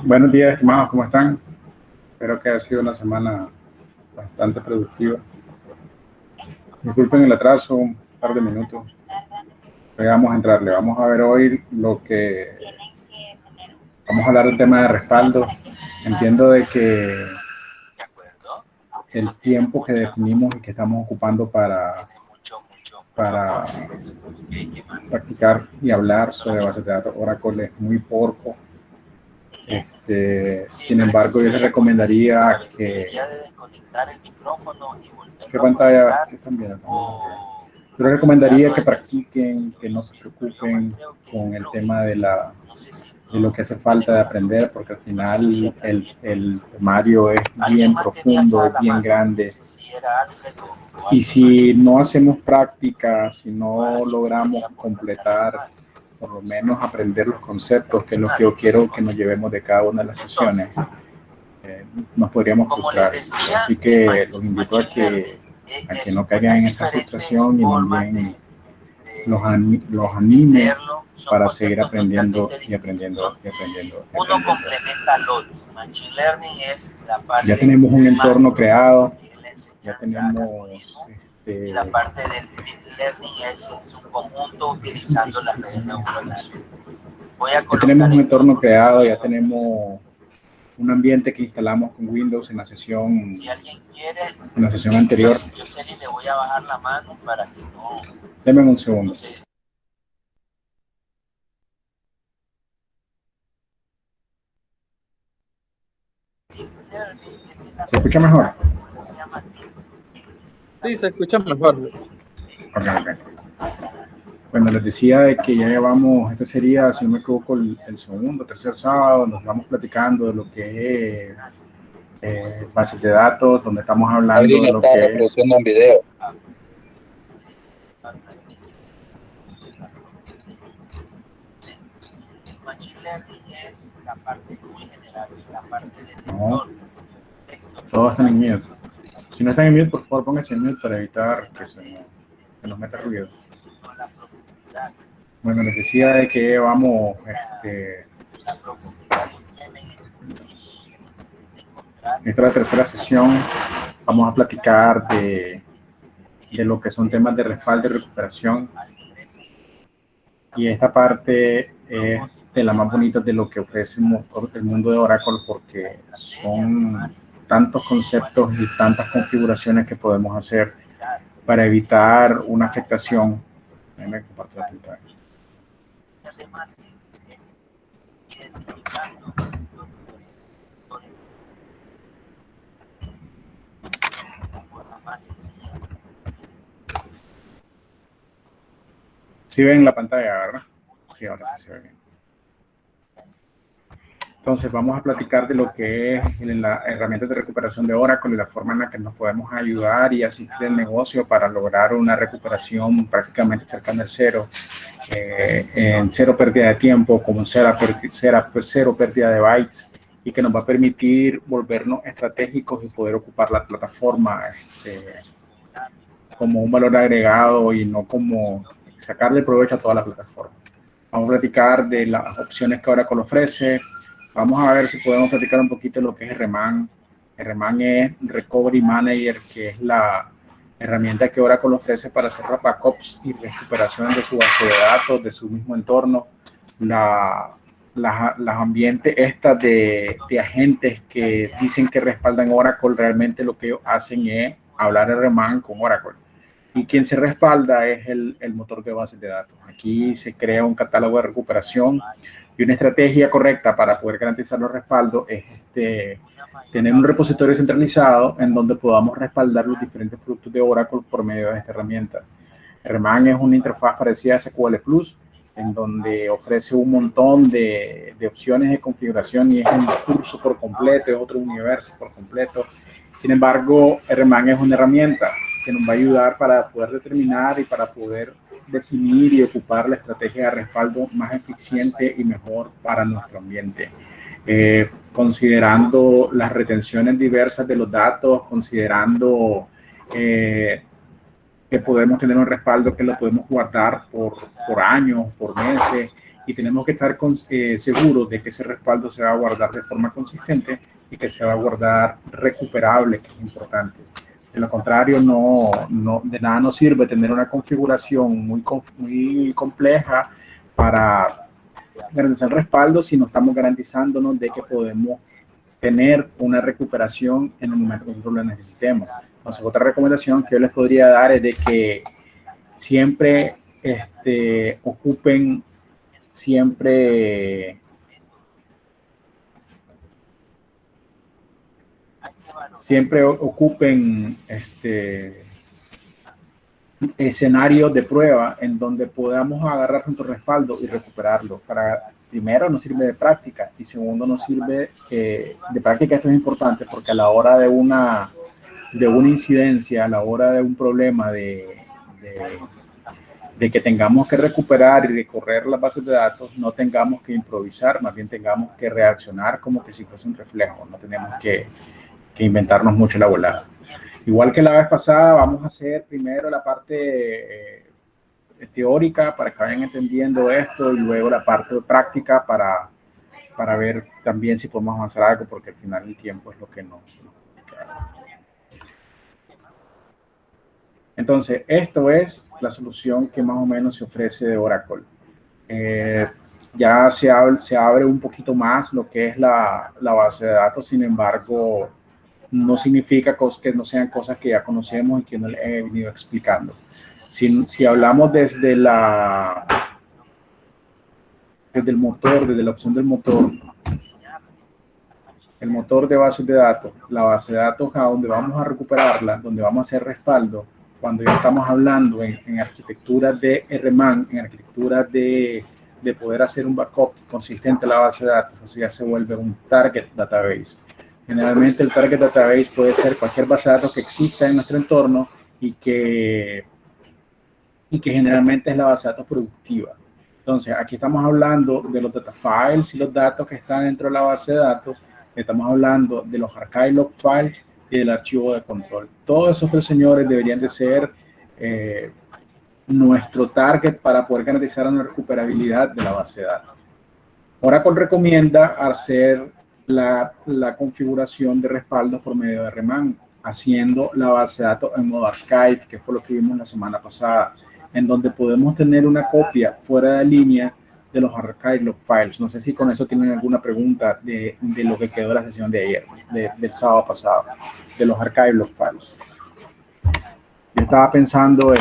Buenos días, estimados, ¿cómo están? Espero que haya sido una semana bastante productiva. Disculpen el atraso, un par de minutos. Pero vamos a entrarle. Vamos a ver hoy vamos a hablar del tema de respaldo. Entiendo de que el tiempo que definimos y que estamos ocupando para practicar y hablar sobre bases de datos Oracle es muy poco. Sin embargo, yo les recomendaría que... ¿Qué pantalla están viendo? Yo les recomendaría que practiquen, que no se preocupen con el tema de lo que hace falta de aprender, porque al final el temario es bien profundo, es bien grande. Y si no hacemos práctica, si no logramos completar, por lo menos aprender los conceptos, que es lo que yo quiero que nos llevemos de cada una de las sesiones, nos podríamos frustrar. Así que los invito a que no caigan en esa frustración y más bien los anime para seguir aprendiendo y aprendiendo y aprendiendo. Uno complementa al otro. Machine Learning es la parte... Ya tenemos un entorno creado, ya tenemos... y la parte del Deep Learning es un conjunto utilizando las redes neuronales. Ya tenemos un entorno creado, ya tenemos un ambiente que instalamos con Windows en la sesión, si alguien quiere, en la sesión anterior. Yo le voy a bajar la mano para que no... Deme un segundo. ¿Se escucha mejor? Sí, se escucha mejor. Okay. Bueno, les decía de que ya llevamos, este sería, si no me equivoco, el segundo, tercer sábado, nos vamos platicando de lo que es bases de datos, donde estamos hablando Alguien de lo está que reproduciendo un video. Machine Learning es la parte muy general, la parte del no, todos están en mute. Si no están en mute, por favor, pónganse en mute para evitar que nos meta ruido. Bueno, les decía de que vamos, esta es la tercera sesión. Vamos a platicar de lo que son temas de respaldo y recuperación. Y esta parte es de la más bonita de lo que ofrece el mundo de Oracle, porque son tantos conceptos y tantas configuraciones que podemos hacer para evitar una afectación. Déjame compartir la pantalla. ¿Sí ven la pantalla, verdad? Sí, ahora sí se ve bien. Entonces, vamos a platicar de lo que es la herramienta de recuperación de Oracle y la forma en la que nos podemos ayudar y asistir al negocio para lograr una recuperación prácticamente cercana al cero, en cero pérdida de tiempo, como cero pérdida de bytes, y que nos va a permitir volvernos estratégicos y poder ocupar la plataforma como un valor agregado y no como sacarle provecho a toda la plataforma. Vamos a platicar de las opciones que Oracle ofrece. Vamos a ver si podemos platicar un poquito de lo que es RMAN. RMAN es Recovery Manager, que es la herramienta que Oracle ofrece para hacer backups y recuperación de su base de datos, de su mismo entorno. Las ambientes estas de agentes que dicen que respaldan Oracle, realmente lo que ellos hacen es hablar RMAN con Oracle. Y quien se respalda es el motor de bases de datos. Aquí se crea un catálogo de recuperación y una estrategia correcta para poder garantizar los respaldos es tener un repositorio centralizado en donde podamos respaldar los diferentes productos de Oracle por medio de esta herramienta. RMAN es una interfaz parecida a SQL Plus, en donde ofrece un montón de opciones de configuración y es un curso por completo, es otro universo por completo. Sin embargo, RMAN es una herramienta que nos va a ayudar para poder determinar y para poder definir y ocupar la estrategia de respaldo más eficiente y mejor para nuestro ambiente. Considerando las retenciones diversas de los datos, considerando que podemos tener un respaldo que lo podemos guardar por años, por meses, y tenemos que estar seguros de que ese respaldo se va a guardar de forma consistente y que se va a guardar recuperable, que es importante. De lo contrario, de nada nos sirve tener una configuración muy compleja para garantizar el respaldo si no estamos garantizándonos de que podemos tener una recuperación en el momento que nosotros lo necesitemos. Entonces, otra recomendación que yo les podría dar es de que siempre ocupen escenarios de prueba en donde podamos agarrar nuestro respaldo y recuperarlo. Primero, nos sirve de práctica, y segundo, nos sirve de práctica. Esto es importante porque a la hora de una incidencia, a la hora de un problema de que tengamos que recuperar y recorrer las bases de datos, no tengamos que improvisar, más bien tengamos que reaccionar como que si fuese un reflejo. No tenemos que inventarnos mucho la volada. Igual que la vez pasada, vamos a hacer primero la parte teórica para que vayan entendiendo esto, y luego la parte práctica para ver también si podemos avanzar algo, porque al final el tiempo es lo que nos... Entonces, esto es la solución que más o menos se ofrece de Oracle. Ya se abre un poquito más lo que es la base de datos, sin embargo, no significa que no sean cosas que ya conocemos y que no les he venido explicando. Si hablamos desde la opción del motor, el motor de bases de datos, la base de datos a donde vamos a recuperarla, donde vamos a hacer respaldo, cuando ya estamos hablando en arquitectura de RMAN, en arquitectura de poder hacer un backup consistente a la base de datos, eso ya se vuelve un target database. Generalmente el target database puede ser cualquier base de datos que exista en nuestro entorno y que generalmente es la base de datos productiva. Entonces, aquí estamos hablando de los data files y los datos que están dentro de la base de datos. Estamos hablando de los archive log files y del archivo de control. Todos esos tres señores deberían de ser nuestro target para poder garantizar una recuperabilidad de la base de datos. Oracle recomienda hacer la configuración de respaldos por medio de RMAN, haciendo la base de datos en modo archive, que fue lo que vimos la semana pasada, en donde podemos tener una copia fuera de línea de los archive log files. No sé si con eso tienen alguna pregunta de lo que quedó de la sesión de ayer, del sábado pasado, de los archive log files. Yo estaba pensando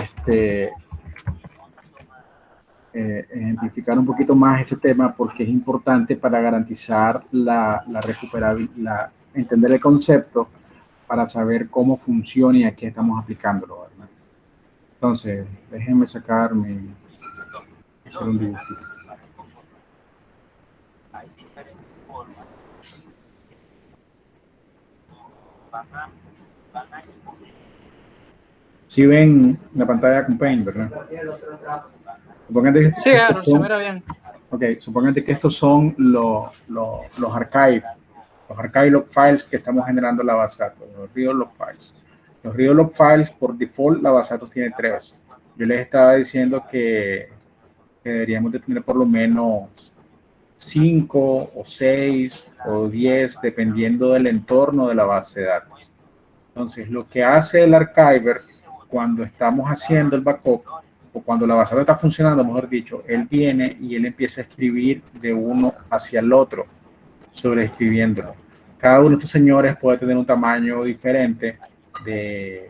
identificar un poquito más ese tema porque es importante para garantizar la recuperabilidad, entender el concepto para saber cómo funciona y a qué estamos aplicándolo, ¿verdad? Entonces, déjenme sacarme hacer un dibujito. Si ven la pantalla con Paint, ¿verdad? Sí, claro, se mira bien. Ok, supóngate que estos son los archive log files que estamos generando en la base de datos, los real log files. Los real log files, por default, la base de datos tiene 3. Yo les estaba diciendo que deberíamos de tener por lo menos 5 o 6 o 10, dependiendo del entorno de la base de datos. Entonces, lo que hace el archiver cuando estamos haciendo el backup, o cuando la base de datos está funcionando, mejor dicho, él viene y él empieza a escribir de uno hacia el otro, sobreescribiéndolo. Cada uno de estos señores puede tener un tamaño diferente, el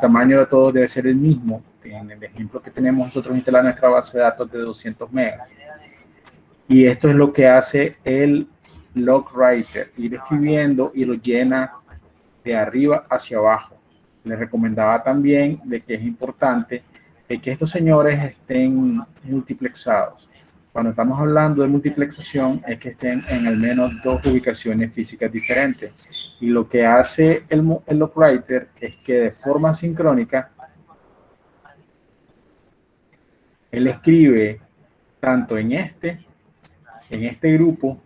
tamaño de todos debe ser el mismo. En el ejemplo que tenemos nosotros instalado en nuestra base de datos de 200 megas. Y esto es lo que hace el log writer, ir escribiendo y lo llena de arriba hacia abajo. Les recomendaba también de que es importante que estos señores estén multiplexados. Cuando estamos hablando de multiplexación es que estén en al menos 2 ubicaciones físicas diferentes. Y lo que hace el log writer es que de forma sincrónica él escribe tanto en este grupo,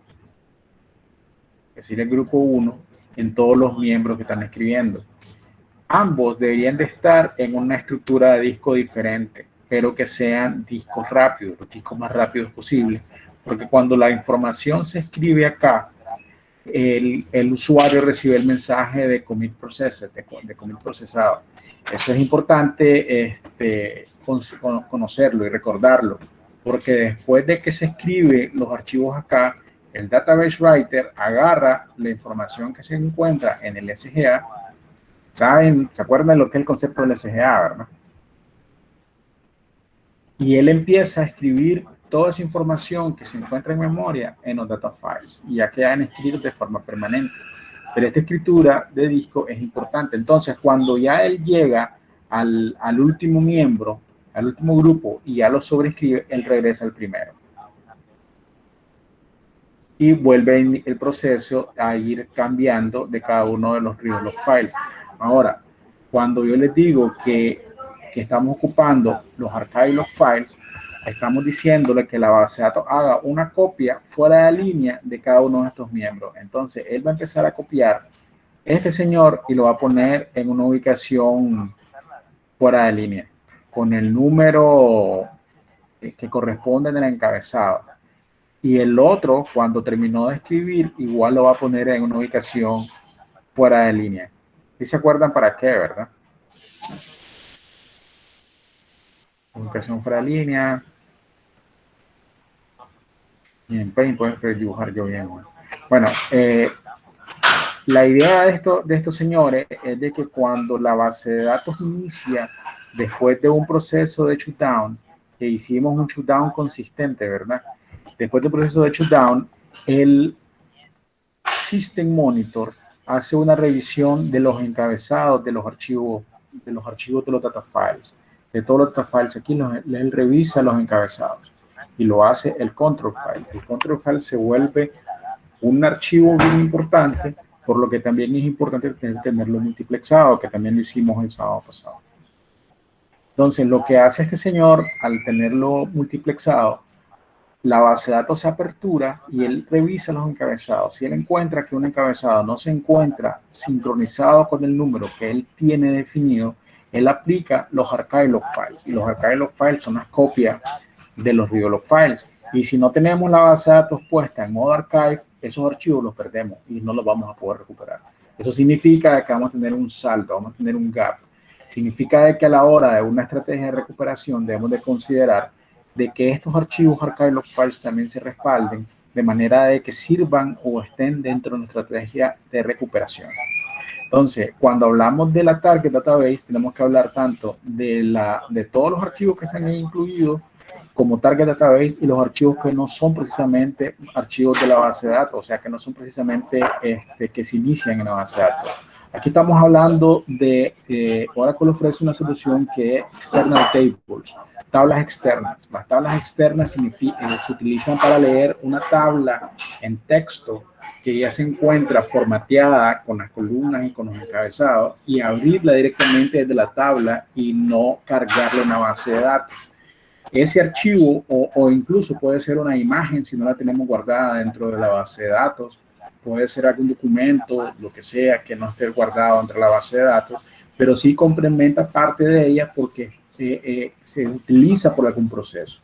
es decir, el grupo 1, en todos los miembros que están escribiendo. Ambos deberían de estar en una estructura de disco diferente. pero que sean discos rápidos, los discos más rápidos posibles, porque cuando la información se escribe acá, el usuario recibe el mensaje de commit processed, de commit procesado. Eso es importante conocerlo y recordarlo, porque después de que se escribe los archivos acá, el Database Writer agarra la información que se encuentra en el SGA. ¿Saben? ¿Se acuerdan de lo que es el concepto del SGA, verdad? Y él empieza a escribir toda esa información que se encuentra en memoria en los data files y ya quedan escritos de forma permanente. Pero esta escritura de disco es importante. Entonces, cuando ya él llega al último miembro, al último grupo y ya lo sobrescribe, él regresa al primero. Y vuelve el proceso a ir cambiando de cada uno de los read log files. Ahora, cuando yo les digo que estamos ocupando los archive log files, estamos diciéndole que la base de datos haga una copia fuera de línea de cada uno de estos miembros. Entonces, él va a empezar a copiar este señor y lo va a poner en una ubicación fuera de línea, con el número que corresponde en el encabezado. Y el otro, cuando terminó de escribir, igual lo va a poner en una ubicación fuera de línea. ¿Sí se acuerdan para qué, verdad? Ubicación fuera de línea. Y en Paint puedes dibujar yo bien. Bueno, la idea de estos señores es de que cuando la base de datos inicia después de un proceso de shutdown, que hicimos un shutdown consistente, ¿verdad? Después del proceso de shutdown, el System Monitor hace una revisión de los encabezados de los archivos de los data files. De todos los data files aquí, él revisa los encabezados y lo hace el control file. El control file se vuelve un archivo bien importante, por lo que también es importante tenerlo multiplexado, que también lo hicimos el sábado pasado. Entonces, lo que hace este señor al tenerlo multiplexado, la base de datos se apertura y él revisa los encabezados. Si él encuentra que un encabezado no se encuentra sincronizado con el número que él tiene definido, él aplica los archive log files. Y los archive log files son las copias de los read log files. Y si no tenemos la base de datos puesta en modo archive, esos archivos los perdemos y no los vamos a poder recuperar. Eso significa que vamos a tener un saldo, vamos a tener un gap. Significa que a la hora de una estrategia de recuperación debemos de considerar de que estos archivos archive log files también se respalden de manera de que sirvan o estén dentro de nuestra estrategia de recuperación. Entonces, cuando hablamos de la Target Database, tenemos que hablar tanto de todos los archivos que están ahí incluidos como Target Database y los archivos que no son precisamente archivos de la base de datos, o sea, que no son precisamente que se inician en la base de datos. Aquí estamos hablando de Oracle ofrece una solución que es External Tables, tablas externas. Las tablas externas se utilizan para leer una tabla en texto que ya se encuentra formateada con las columnas y con los encabezados y abrirla directamente desde la tabla y no cargarle una base de datos. Ese archivo o incluso puede ser una imagen si no la tenemos guardada dentro de la base de datos, puede ser algún documento, lo que sea que no esté guardado dentro de la base de datos, pero sí complementa parte de ella porque se utiliza por algún proceso.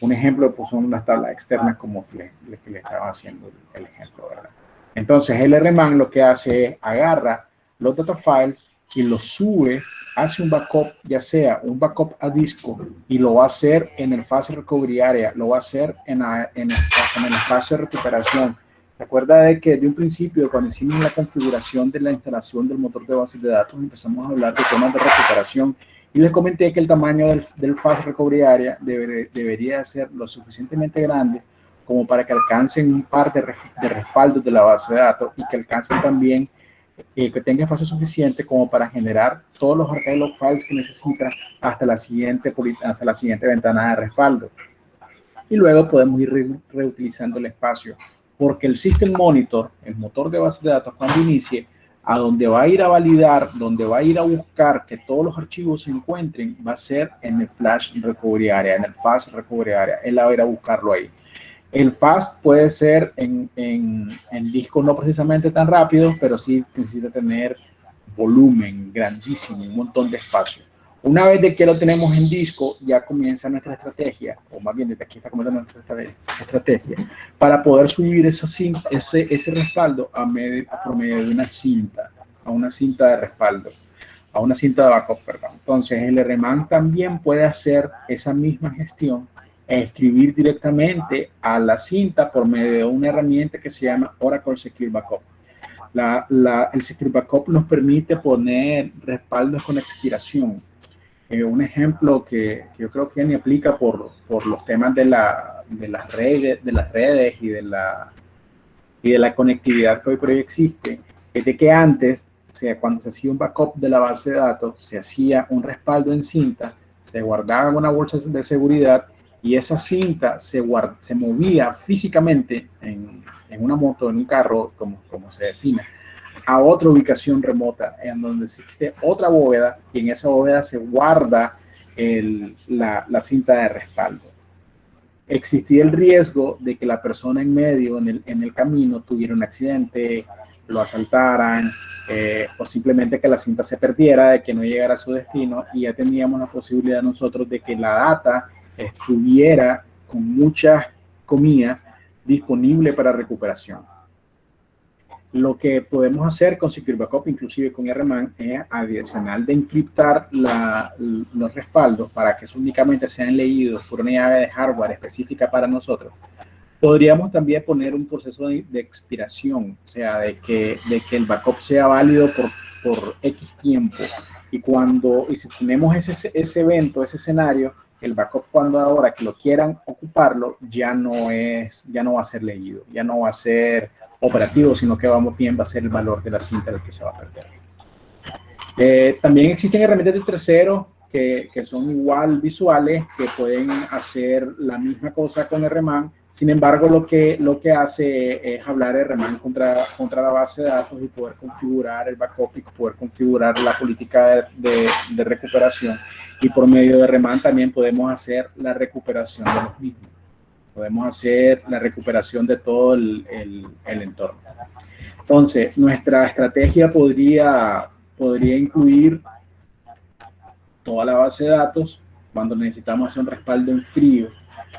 Un ejemplo pues, son las tablas externas como que le estaba haciendo el ejemplo, ¿verdad? Entonces el RMAN lo que hace es agarra los data files y los sube, hace un backup, ya sea un backup a disco y lo va a hacer en el fase recovery area, lo va a hacer en el espacio de recuperación. ¿Se acuerda de que de un principio, cuando hicimos la configuración de la instalación del motor de bases de datos, empezamos a hablar de temas de recuperación y les comenté que el tamaño del fast recovery area debería ser lo suficientemente grande como para que alcancen un par de respaldos de la base de datos y que alcancen también que tenga espacio suficiente como para generar todos los archive log files que necesita hasta la siguiente ventana de respaldo. Y luego podemos ir reutilizando el espacio, porque el System Monitor, el motor de base de datos, cuando inicie, a donde va a ir a validar, donde va a ir a buscar que todos los archivos se encuentren, va a ser en el Flash Recovery Area, en el Fast Recovery Area. Él va a ir a buscarlo ahí. El fast puede ser en discos no precisamente tan rápidos, pero sí necesita tener volumen grandísimo, un montón de espacio. Una vez de que lo tenemos en disco, ya comienza nuestra estrategia, o más bien desde aquí está comenzando nuestra estrategia, para poder subir ese respaldo por medio de una cinta, a una cinta de respaldo, a una cinta de backup, perdón. Entonces, el RMAN también puede hacer esa misma gestión e escribir directamente a la cinta por medio de una herramienta que se llama Oracle Secure Backup. El Secure Backup nos permite poner respaldos con expiración. Un ejemplo que yo creo que ni aplica por los temas de las redes y de la conectividad que hoy por hoy existe, es de que antes, o sea, cuando se hacía un backup de la base de datos, se hacía un respaldo en cinta, se guardaba en una bolsa de seguridad y esa cinta se movía físicamente en una moto, en un carro, como se defina, a otra ubicación remota en donde existe otra bóveda y en esa bóveda se guarda la cinta de respaldo. Existía el riesgo de que la persona en medio, en el camino, tuviera un accidente, lo asaltaran, o simplemente que la cinta se perdiera, de que no llegara a su destino, y ya teníamos la posibilidad nosotros de que la data estuviera con muchas comillas disponible para recuperación. Lo que podemos hacer con Secure Backup, inclusive con RMAN, es adicional de encriptar los respaldos para que únicamente sean leídos por una llave de hardware específica para nosotros. Podríamos también poner un proceso de expiración, o sea, de que el backup sea válido por X tiempo. Y si tenemos ese evento, ese escenario, el backup cuando ahora que lo quieran ocuparlo, ya no va a ser leído, ya no va a ser operativo, sino que va a ser el valor de la cinta el que se va a perder. También existen herramientas de terceros que son igual visuales, que pueden hacer la misma cosa con RMAN. Sin embargo, lo que hace es hablar RMAN contra la base de datos y poder configurar el backup y poder configurar la política de recuperación. Y por medio de RMAN también podemos hacer la recuperación de los mismos. Podemos hacer la recuperación de todo el entorno. Entonces, nuestra estrategia podría incluir toda la base de datos cuando necesitamos hacer un respaldo en frío.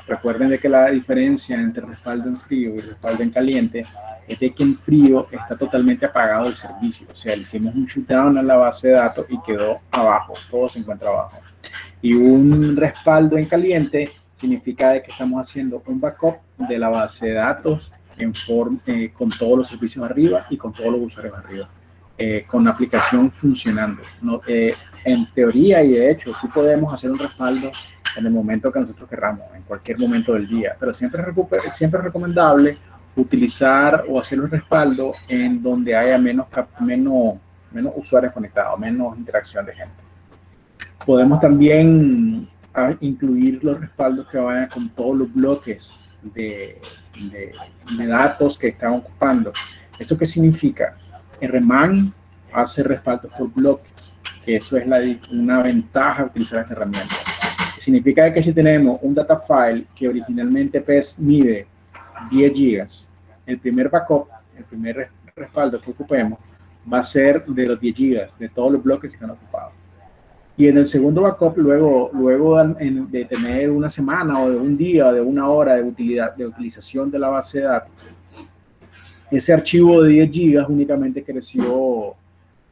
Recuerden de que la diferencia entre respaldo en frío y respaldo en caliente es de que en frío está totalmente apagado el servicio. O sea, le hicimos un shutdown a la base de datos y quedó abajo, todo se encuentra abajo. Y un respaldo en caliente significa de que estamos haciendo un backup de la base de datos con todos los servicios arriba y con todos los usuarios arriba, con la aplicación funcionando. ¿No? En teoría y de hecho sí podemos hacer un respaldo en el momento que nosotros querramos, en cualquier momento del día, pero siempre es recomendable utilizar o hacer un respaldo en donde haya menos usuarios conectados, menos interacción de gente. Podemos también incluir los respaldos que vayan con todos los bloques de datos que están ocupando. ¿Eso qué significa? RMAN hace respaldos por bloques, que eso es una ventaja de utilizar esta herramienta. Significa que si tenemos un data file que originalmente mide 10 gigas, el primer backup, el primer respaldo que ocupemos va a ser de los 10 gigas, de todos los bloques que están ocupados. Y en el segundo backup, luego de tener una semana o de un día o de una hora de utilización de la base de datos, ese archivo de 10 gigas únicamente creció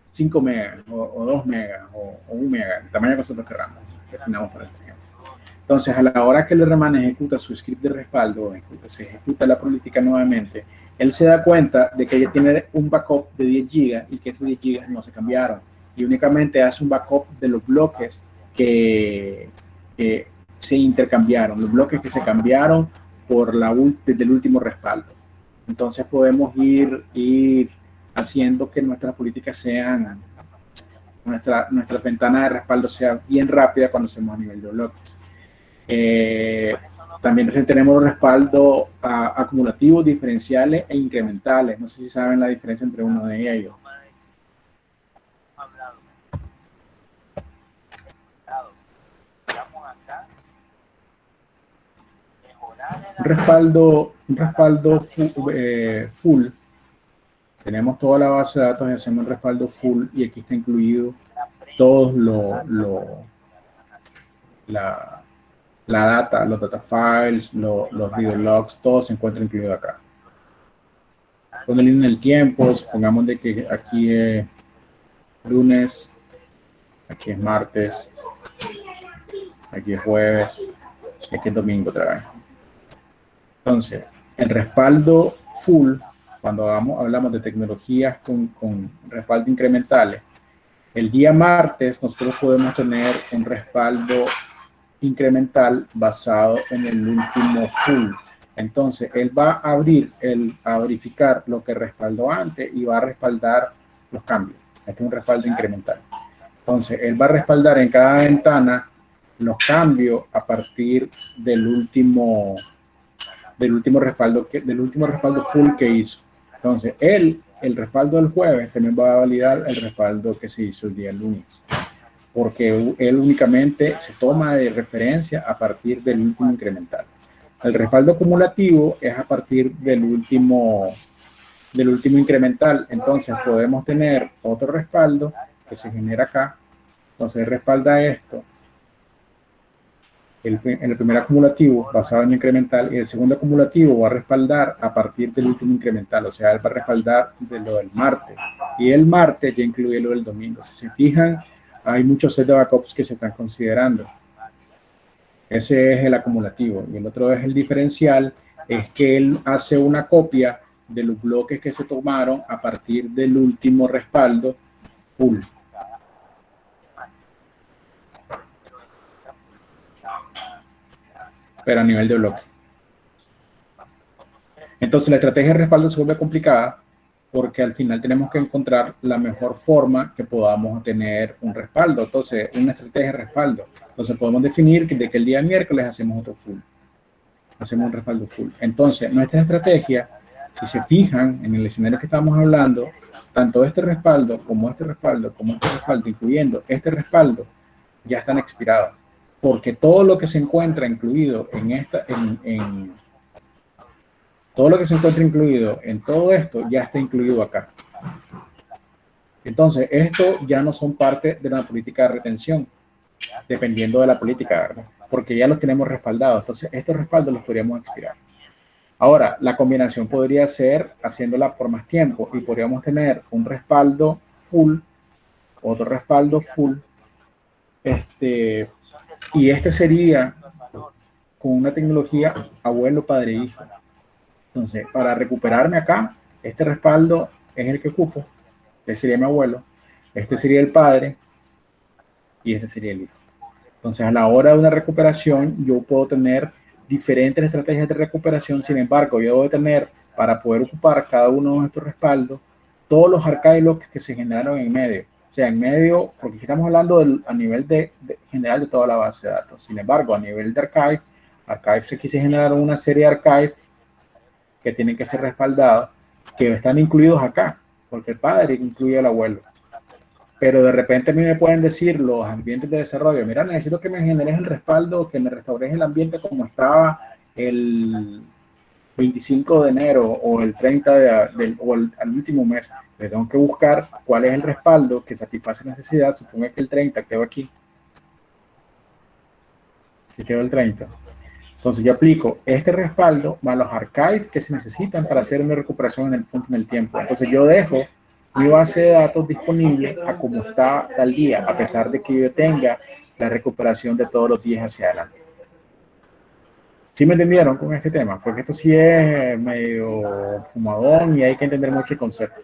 5 megas o 2 megas o 1 mega, el tamaño que nosotros queramos, definamos para este ejemplo. Entonces, a la hora que el RMAN ejecuta su script de respaldo, se ejecuta la política nuevamente, él se da cuenta de que ya tiene un backup de 10 gigas y que esos 10 gigas no se cambiaron. Y únicamente hace un backup de los bloques que se intercambiaron, los bloques que se cambiaron desde el último respaldo. Entonces podemos ir haciendo que nuestras políticas sean, nuestra ventana de respaldo sea bien rápida cuando hacemos a nivel de bloques. También tenemos respaldos acumulativos, diferenciales e incrementales. No sé si saben la diferencia entre uno de ellos. Un respaldo full. Tenemos toda la base de datos y hacemos un respaldo full y aquí está incluido todos la, la data, los data files, los video logs, todo se encuentra incluido acá. Con el línea del tiempo, supongamos de que aquí es lunes, aquí es martes, aquí es jueves, y aquí es domingo otra vez. Entonces, el respaldo full, cuando hablamos de tecnologías con respaldo incrementales, el día martes nosotros podemos tener un respaldo incremental basado en el último full. Entonces, él va a a verificar lo que respaldó antes y va a respaldar los cambios. Este es un respaldo incremental. Entonces, él va a respaldar en cada ventana los cambios a partir del último respaldo full que hizo. Entonces, el respaldo del jueves también va a validar el respaldo que se hizo el día lunes, porque él únicamente se toma de referencia a partir del último incremental. El respaldo acumulativo es a partir del último incremental. Entonces podemos tener otro respaldo que se genera acá. Entonces respalda esto, en el primer acumulativo basado en el incremental, y el segundo acumulativo va a respaldar a partir del último incremental, o sea, él va a respaldar de lo del martes, y el martes ya incluye lo del domingo. Si se fijan, hay muchos sets de backups que se están considerando. Ese es el acumulativo, y el otro es el diferencial, es que él hace una copia de los bloques que se tomaron a partir del último respaldo full. Pero a nivel de bloque. Entonces la estrategia de respaldo se vuelve complicada porque al final tenemos que encontrar la mejor forma que podamos tener un respaldo. Entonces, una estrategia de respaldo. Entonces podemos definir que el día miércoles hacemos otro full. Hacemos un respaldo full. Entonces, nuestra estrategia, si se fijan en el escenario que estamos hablando, tanto este respaldo, incluyendo este respaldo, ya están expirados. Porque todo lo que se encuentra incluido todo lo que se encuentra incluido en todo esto ya está incluido acá. Entonces, esto ya no son parte de la política de retención, dependiendo de la política, ¿verdad? Porque ya los tenemos respaldados. Entonces, estos respaldos los podríamos expirar. Ahora, la combinación podría ser haciéndola por más tiempo y podríamos tener un respaldo full, otro respaldo full, y este sería con una tecnología abuelo, padre, hijo. Entonces, para recuperarme acá, este respaldo es el que ocupo. Este sería mi abuelo, este sería el padre y este sería el hijo. Entonces, a la hora de una recuperación, yo puedo tener diferentes estrategias de recuperación. Sin embargo, yo debo tener, para poder ocupar cada uno de estos respaldos, todos los archive logs que se generaron en medio. O sea, en medio, porque aquí estamos hablando a nivel general de toda la base de datos. Sin embargo, a nivel de archives aquí se generaron una serie de archives que tienen que ser respaldados, que están incluidos acá, porque el padre incluye al abuelo. Pero de repente a mí me pueden decir los ambientes de desarrollo, mira, necesito que me generes el respaldo, que me restaures el ambiente como estaba el 25 de enero o el 30 o al último mes. Le tengo que buscar cuál es el respaldo que satisface la necesidad. Supongo que el 30 quedó aquí. Si quedó el 30. Entonces yo aplico este respaldo más los archives que se necesitan para hacer una recuperación en el punto en el tiempo. Entonces yo dejo mi base de datos disponible a como está tal día, a pesar de que yo tenga la recuperación de todos los días hacia adelante. ¿Sí me entendieron con este tema? Porque esto sí es medio fumadón y hay que entender mucho el concepto.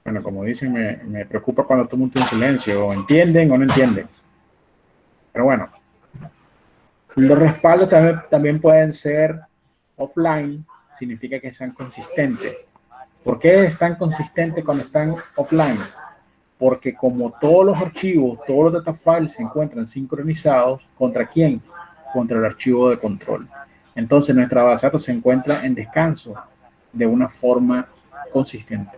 Bueno, como dicen, me preocupa cuando tomo un silencio, o entienden o no entienden. Pero bueno, los respaldos también pueden ser offline, significa que sean consistentes. ¿Por qué están consistentes cuando están offline? Porque como todos los archivos, todos los data files se encuentran sincronizados, ¿contra quién? Contra el archivo de control. Entonces nuestra base de datos se encuentra en descanso de una forma consistente.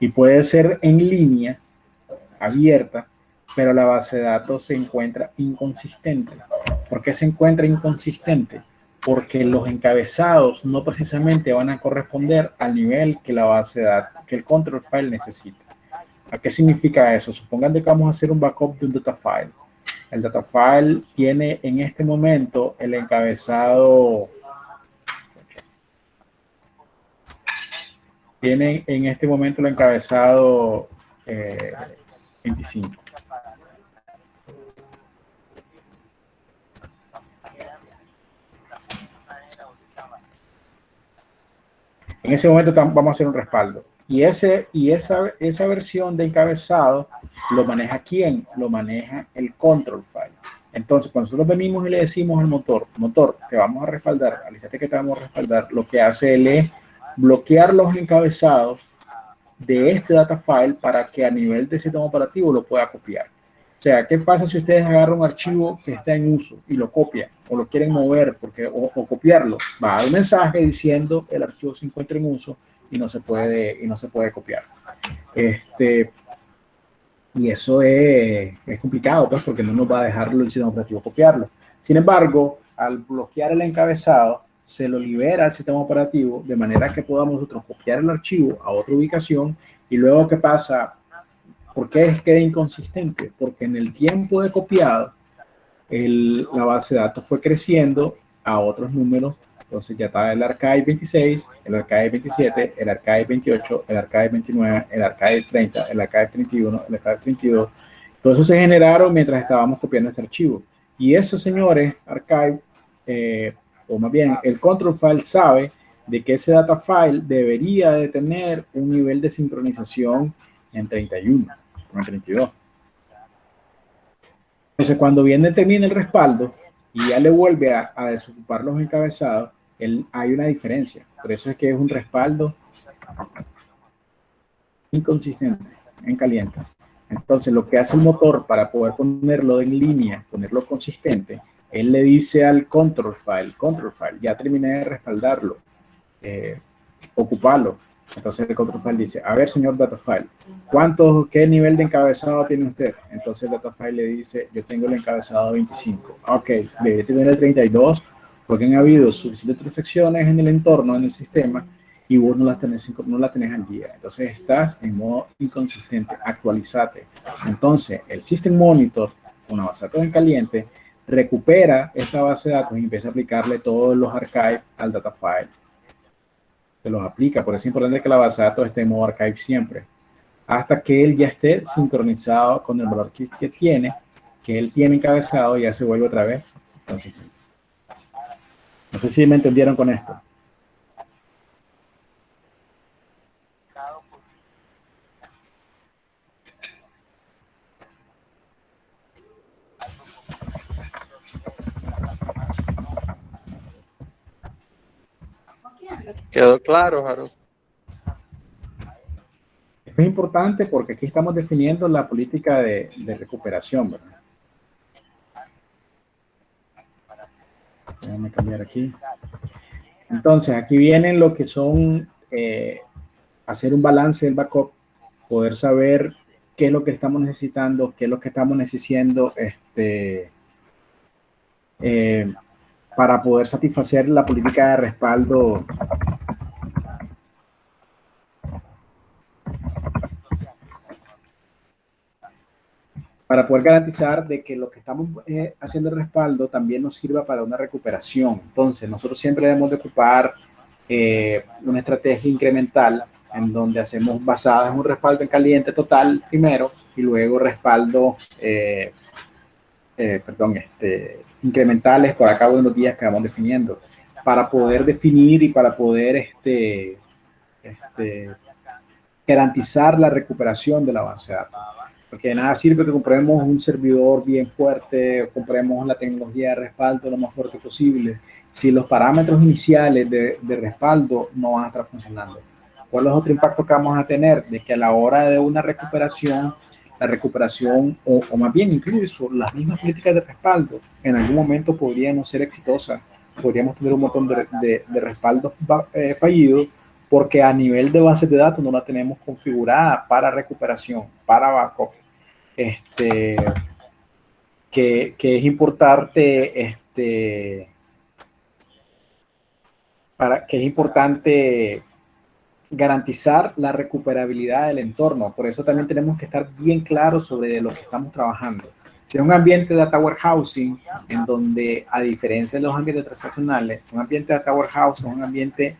Y puede ser en línea, abierta, pero la base de datos se encuentra inconsistente. ¿Por qué se encuentra inconsistente? Porque los encabezados no precisamente van a corresponder al nivel que la base de datos, que el control file necesita. ¿A qué significa eso? Supongan que vamos a hacer un backup de un data file. El data file tiene en este momento el encabezado, tiene en este momento el encabezado 25. En ese momento vamos a hacer un respaldo. Y esa versión de encabezado lo maneja ¿quién? Lo maneja el control file. Entonces, cuando nosotros venimos y le decimos al motor, te vamos a respaldar, alízate que te vamos a respaldar, lo que hace él es bloquear los encabezados de este data file para que a nivel de sistema operativo lo pueda copiar. O sea, ¿qué pasa si ustedes agarran un archivo que está en uso y lo copian o lo quieren mover o copiarlo? Va a dar un mensaje diciendo el archivo se encuentra en uso y no se puede copiar. Y eso es complicado, pues, porque no nos va a dejar el sistema operativo copiarlo. Sin embargo, al bloquear el encabezado, se lo libera al sistema operativo de manera que podamos nosotros copiar el archivo a otra ubicación. Y luego, ¿qué pasa? ¿Por qué queda inconsistente? Porque en el tiempo de copiado, la base de datos fue creciendo a otros números. Entonces ya está el archive 26, el archive 27, el archive 28, el archive 29, el archive 30, el archive 31, el archive 32. Todo eso se generaron mientras estábamos copiando este archivo. Y esos señores, archive, o más bien el control file sabe de que ese data file debería de tener un nivel de sincronización en 31 o en 32. Entonces, cuando termina el respaldo y ya le vuelve a desocupar los encabezados, hay una diferencia. Por eso es que es un respaldo inconsistente, en caliente. Entonces, lo que hace el motor para poder ponerlo en línea, ponerlo consistente, él le dice al control file, ya terminé de respaldarlo, ocuparlo. Entonces el control file dice, a ver, señor data file, ¿qué nivel de encabezado tiene usted? Entonces el data file le dice, yo tengo el encabezado 25. Ok, debe tener el 32 porque han habido suficientes transacciones en el entorno, en el sistema, y vos no las tenés al día. Entonces estás en modo inconsistente, actualizate. Entonces el System Monitor, una base de datos en caliente, recupera esta base de datos y empieza a aplicarle todos los archives al data file. Se los aplica, por eso es importante que la base de datos esté en modo archive siempre, hasta que él ya esté sincronizado con el valor que tiene, que él tiene encabezado y ya se vuelve otra vez. Entonces, no sé si me entendieron con esto. Quedó claro, Harold. Esto es importante porque aquí estamos definiendo la política de recuperación, ¿verdad? Déjame cambiar aquí. Entonces, aquí vienen lo que son hacer un balance del backup, poder saber qué es lo que estamos necesitando, qué es lo que estamos necesitando para poder satisfacer la política de respaldo para poder garantizar de que lo que estamos haciendo el respaldo también nos sirva para una recuperación. Entonces, nosotros siempre debemos de ocupar una estrategia incremental en donde hacemos basadas en un respaldo en caliente total primero y luego respaldo, incrementales por cada uno de los días que vamos definiendo para poder definir y para poder garantizar la recuperación de la base de datos. Porque de nada sirve que compremos un servidor bien fuerte, o compremos la tecnología de respaldo lo más fuerte posible, si los parámetros iniciales de respaldo no van a estar funcionando. ¿Cuál es otro impacto que vamos a tener? De que a la hora de una recuperación, la recuperación, o más bien incluso las mismas políticas de respaldo, en algún momento podrían no ser exitosas. Podríamos tener un montón de respaldos fallidos, porque a nivel de bases de datos no la tenemos configurada para recuperación, para backup. Que es importante, garantizar la recuperabilidad del entorno. Por eso también tenemos que estar bien claros sobre lo que estamos trabajando. Si es un ambiente de data warehousing, en donde, a diferencia de los ambientes transaccionales, un ambiente de data warehouse es un ambiente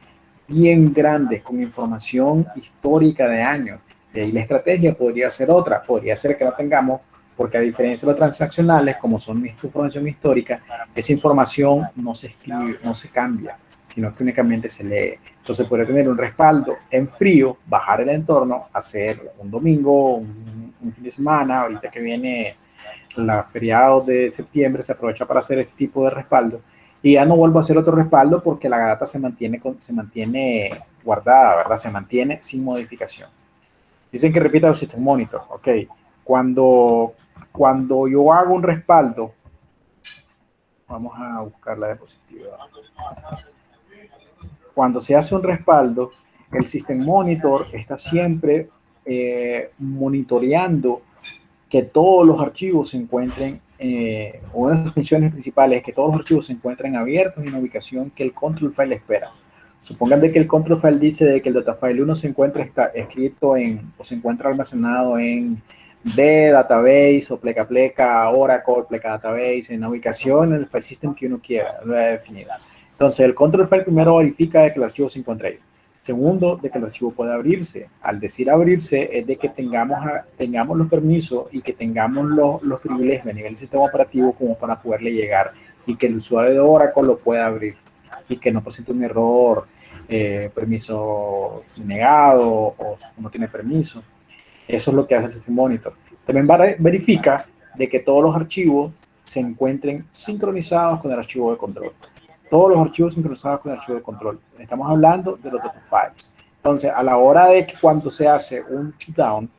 bien grande, con información histórica de años. De ahí la estrategia podría ser otra, podría ser que no tengamos, porque a diferencia de los transaccionales, como son información histórica, esa información no se escribe, no se cambia, sino que únicamente se lee. Entonces puede tener un respaldo en frío, bajar el entorno, hacer un domingo, un fin de semana, ahorita que viene la feriado de septiembre, se aprovecha para hacer este tipo de respaldo. Y ya no vuelvo a hacer otro respaldo porque la data se mantiene guardada, ¿verdad? Se mantiene sin modificación. Dicen que repita el System Monitor. Ok, cuando yo hago un respaldo, vamos a buscar la diapositiva. Cuando se hace un respaldo, el System Monitor está siempre monitoreando que todos los archivos se encuentren, una de sus funciones principales es que todos los archivos se encuentren abiertos en una ubicación que el control file espera. Supongan de que el control file dice de que el data file 1 se encuentra escrito o se encuentra almacenado en D database o pleca pleca, Oracle, pleca database, en la ubicación en el file system que uno quiera, lo definida. Entonces, el control file primero verifica de que el archivo se encuentra ahí. Segundo, de que el archivo pueda abrirse. Al decir abrirse, es de que tengamos los permisos y que tengamos los privilegios a nivel del sistema operativo como para poderle llegar y que el usuario de Oracle lo pueda abrir y que no presente un error, permiso negado o no tiene permiso. Eso es lo que hace el System Monitor. También verifica de que todos los archivos se encuentren sincronizados con el archivo de control. Todos los archivos sincronizados con el archivo de control. Estamos hablando de los data files. Entonces, a la hora de que cuando se hace un shutdown,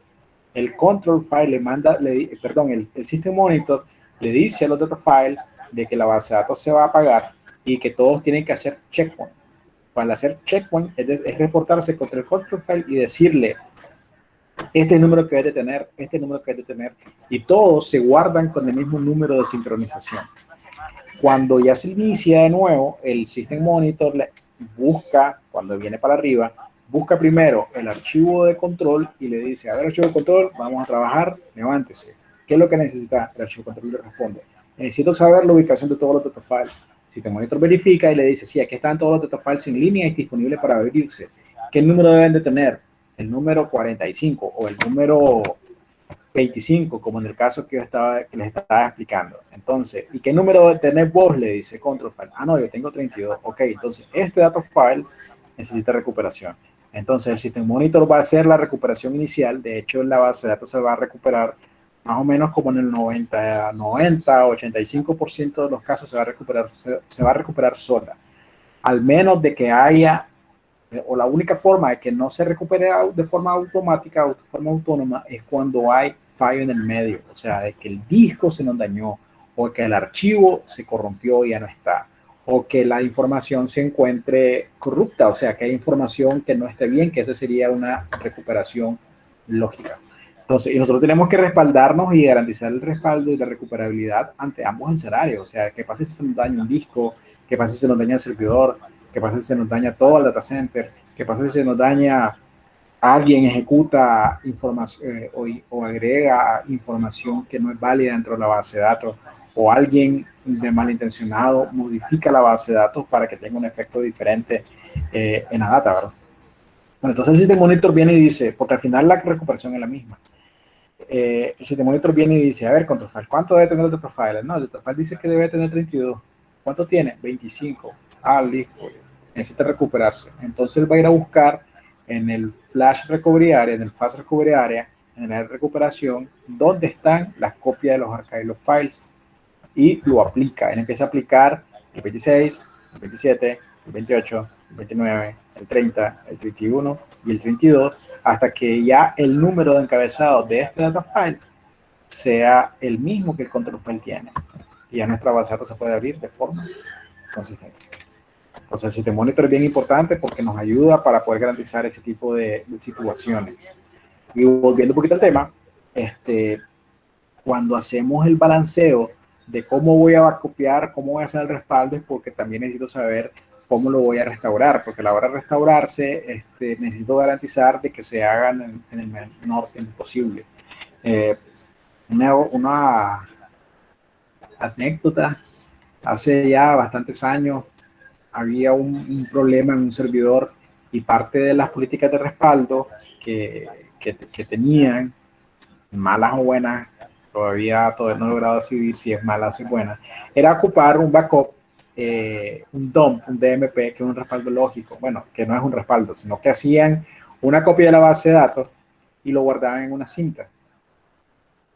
el control file le manda, el System Monitor le dice a los data files de que la base de datos se va a apagar y que todos tienen que hacer checkpoint. Para hacer checkpoint es reportarse contra el control file y decirle este número que hay de tener, este número que hay de tener, y todos se guardan con el mismo número de sincronización. Cuando ya se inicia de nuevo, el System Monitor busca, cuando viene para arriba, busca primero el archivo de control y le dice, a ver, archivo de control, vamos a trabajar, levántese. ¿Qué es lo que necesita? El archivo de control le responde, necesito saber la ubicación de todos los data files. El System Monitor verifica y le dice, sí, aquí están todos los data files en línea y disponibles para abrirse. ¿Qué número deben de tener? El número 45 o el número 25, como en el caso que les estaba explicando. Entonces, ¿y qué número debe tener vos? Le dice control file. Ah, no, yo tengo 32. Ok, entonces este data file necesita recuperación. Entonces, el System Monitor va a hacer la recuperación inicial. De hecho, la base de datos se va a recuperar más o menos como en el 85% de los casos se va a recuperar sola. Al menos de que haya, o la única forma de que no se recupere de forma automática o de forma autónoma es cuando hay fallo en el medio, o sea, de que el disco se nos dañó o que el archivo se corrompió y ya no está, o que la información se encuentre corrupta, o sea, que hay información que no esté bien, que esa sería una recuperación lógica. Entonces, y nosotros tenemos que respaldarnos y garantizar el respaldo y la recuperabilidad ante ambos escenarios, o sea, que pase si se nos daña un disco, que pase si se nos daña el servidor, que pasa si se nos daña todo el data center, que pasa si se nos daña, alguien ejecuta información o agrega información que no es válida dentro de la base de datos, o alguien de malintencionado modifica la base de datos para que tenga un efecto diferente en la data, ¿verdad? Bueno, entonces el System Monitor viene y dice, porque al final la recuperación es la misma. El System Monitor viene y dice, a ver, control file, ¿cuánto debe tener el data file? No, el data file dice que debe tener 32. ¿Cuánto tiene? 25. Ah, listo. Necesita recuperarse. Entonces él va a ir a buscar en el Flash Recovery Area, en el Fast Recovery Area, en la recuperación, dónde están las copias de los archive log files y lo aplica. Él empieza a aplicar el 26, el 27, el 28, el 29, el 30, el 31 y el 32 hasta que ya el número de encabezados de este data file sea el mismo que el control file tiene. Y ya nuestra base de datos se puede abrir de forma consistente. Entonces, el System Monitor es bien importante porque nos ayuda para poder garantizar ese tipo de situaciones. Y volviendo un poquito al tema, cuando hacemos el balanceo de cómo voy a copiar, cómo voy a hacer el respaldo, es porque también necesito saber ¿cómo lo voy a restaurar? Porque a la hora de restaurarse, necesito garantizar de que se hagan en el menor tiempo posible. Una anécdota, hace ya bastantes años había un problema en un servidor y parte de las políticas de respaldo que tenían, malas o buenas, todavía no he logrado decidir si es mala o si es buena, era ocupar un backup, un dump, un DMP, que es un respaldo lógico, bueno, que no es un respaldo, sino que hacían una copia de la base de datos y lo guardaban en una cinta.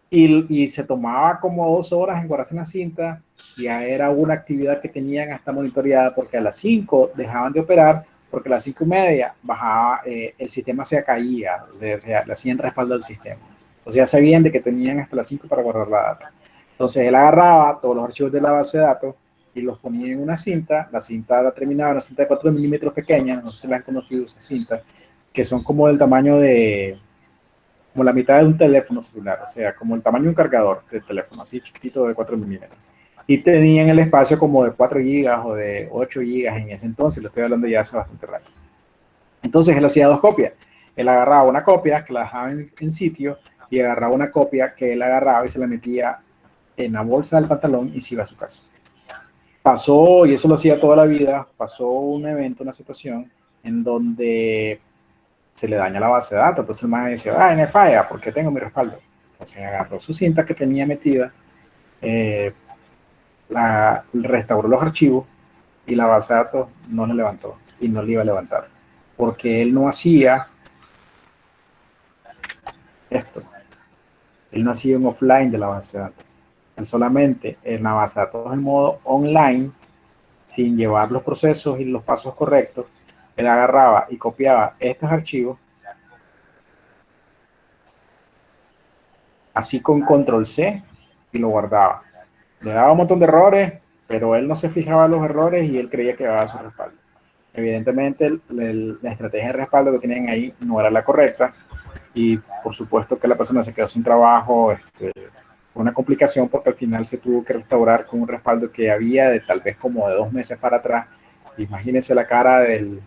Y se tomaba como 2 horas en guardarse en la cinta, y ya era una actividad que tenían hasta monitoreada, porque a las 5 dejaban de operar, porque a las 5:30 bajaba, el sistema se caía, o sea, le hacían respaldo al sistema. O sea, ya sabían de que tenían hasta las 5 para guardar la data. Entonces él agarraba todos los archivos de la base de datos y los ponía en una cinta. La cinta la terminaba en una cinta de 4 milímetros pequeña, no sé si la han conocido esas cintas, que son como del tamaño de como la mitad de un teléfono celular, o sea, como el tamaño de un cargador de teléfono, así chiquitito, de 4 milímetros. Y tenían el espacio como de 4 gigas o de 8 gigas en ese entonces, lo estoy hablando ya hace bastante rato. Entonces él hacía 2 copias. Él agarraba una copia que la dejaba en sitio, y agarraba una copia que él agarraba y se la metía en la bolsa del pantalón y se iba a su casa. Pasó, y eso lo hacía toda la vida, pasó un evento, una situación en donde se le daña la base de datos. Entonces el man decía, me falla porque tengo mi respaldo. Entonces agarró su cinta que tenía metida, restauró los archivos, y la base de datos no le levantó y no le iba a levantar, porque él no hacía esto. Él no hacía un offline de la base de datos. Él solamente en la base de datos en modo online, sin llevar los procesos y los pasos correctos, él agarraba y copiaba estos archivos, así con control C, y lo guardaba. Le daba un montón de errores, pero él no se fijaba en los errores y él creía que daba su respaldo. Evidentemente, la estrategia de respaldo que tenían ahí no era la correcta, y por supuesto que la persona se quedó sin trabajo. Una complicación, porque al final se tuvo que restaurar con un respaldo que había de tal vez como de 2 meses para atrás. Imagínense la cara de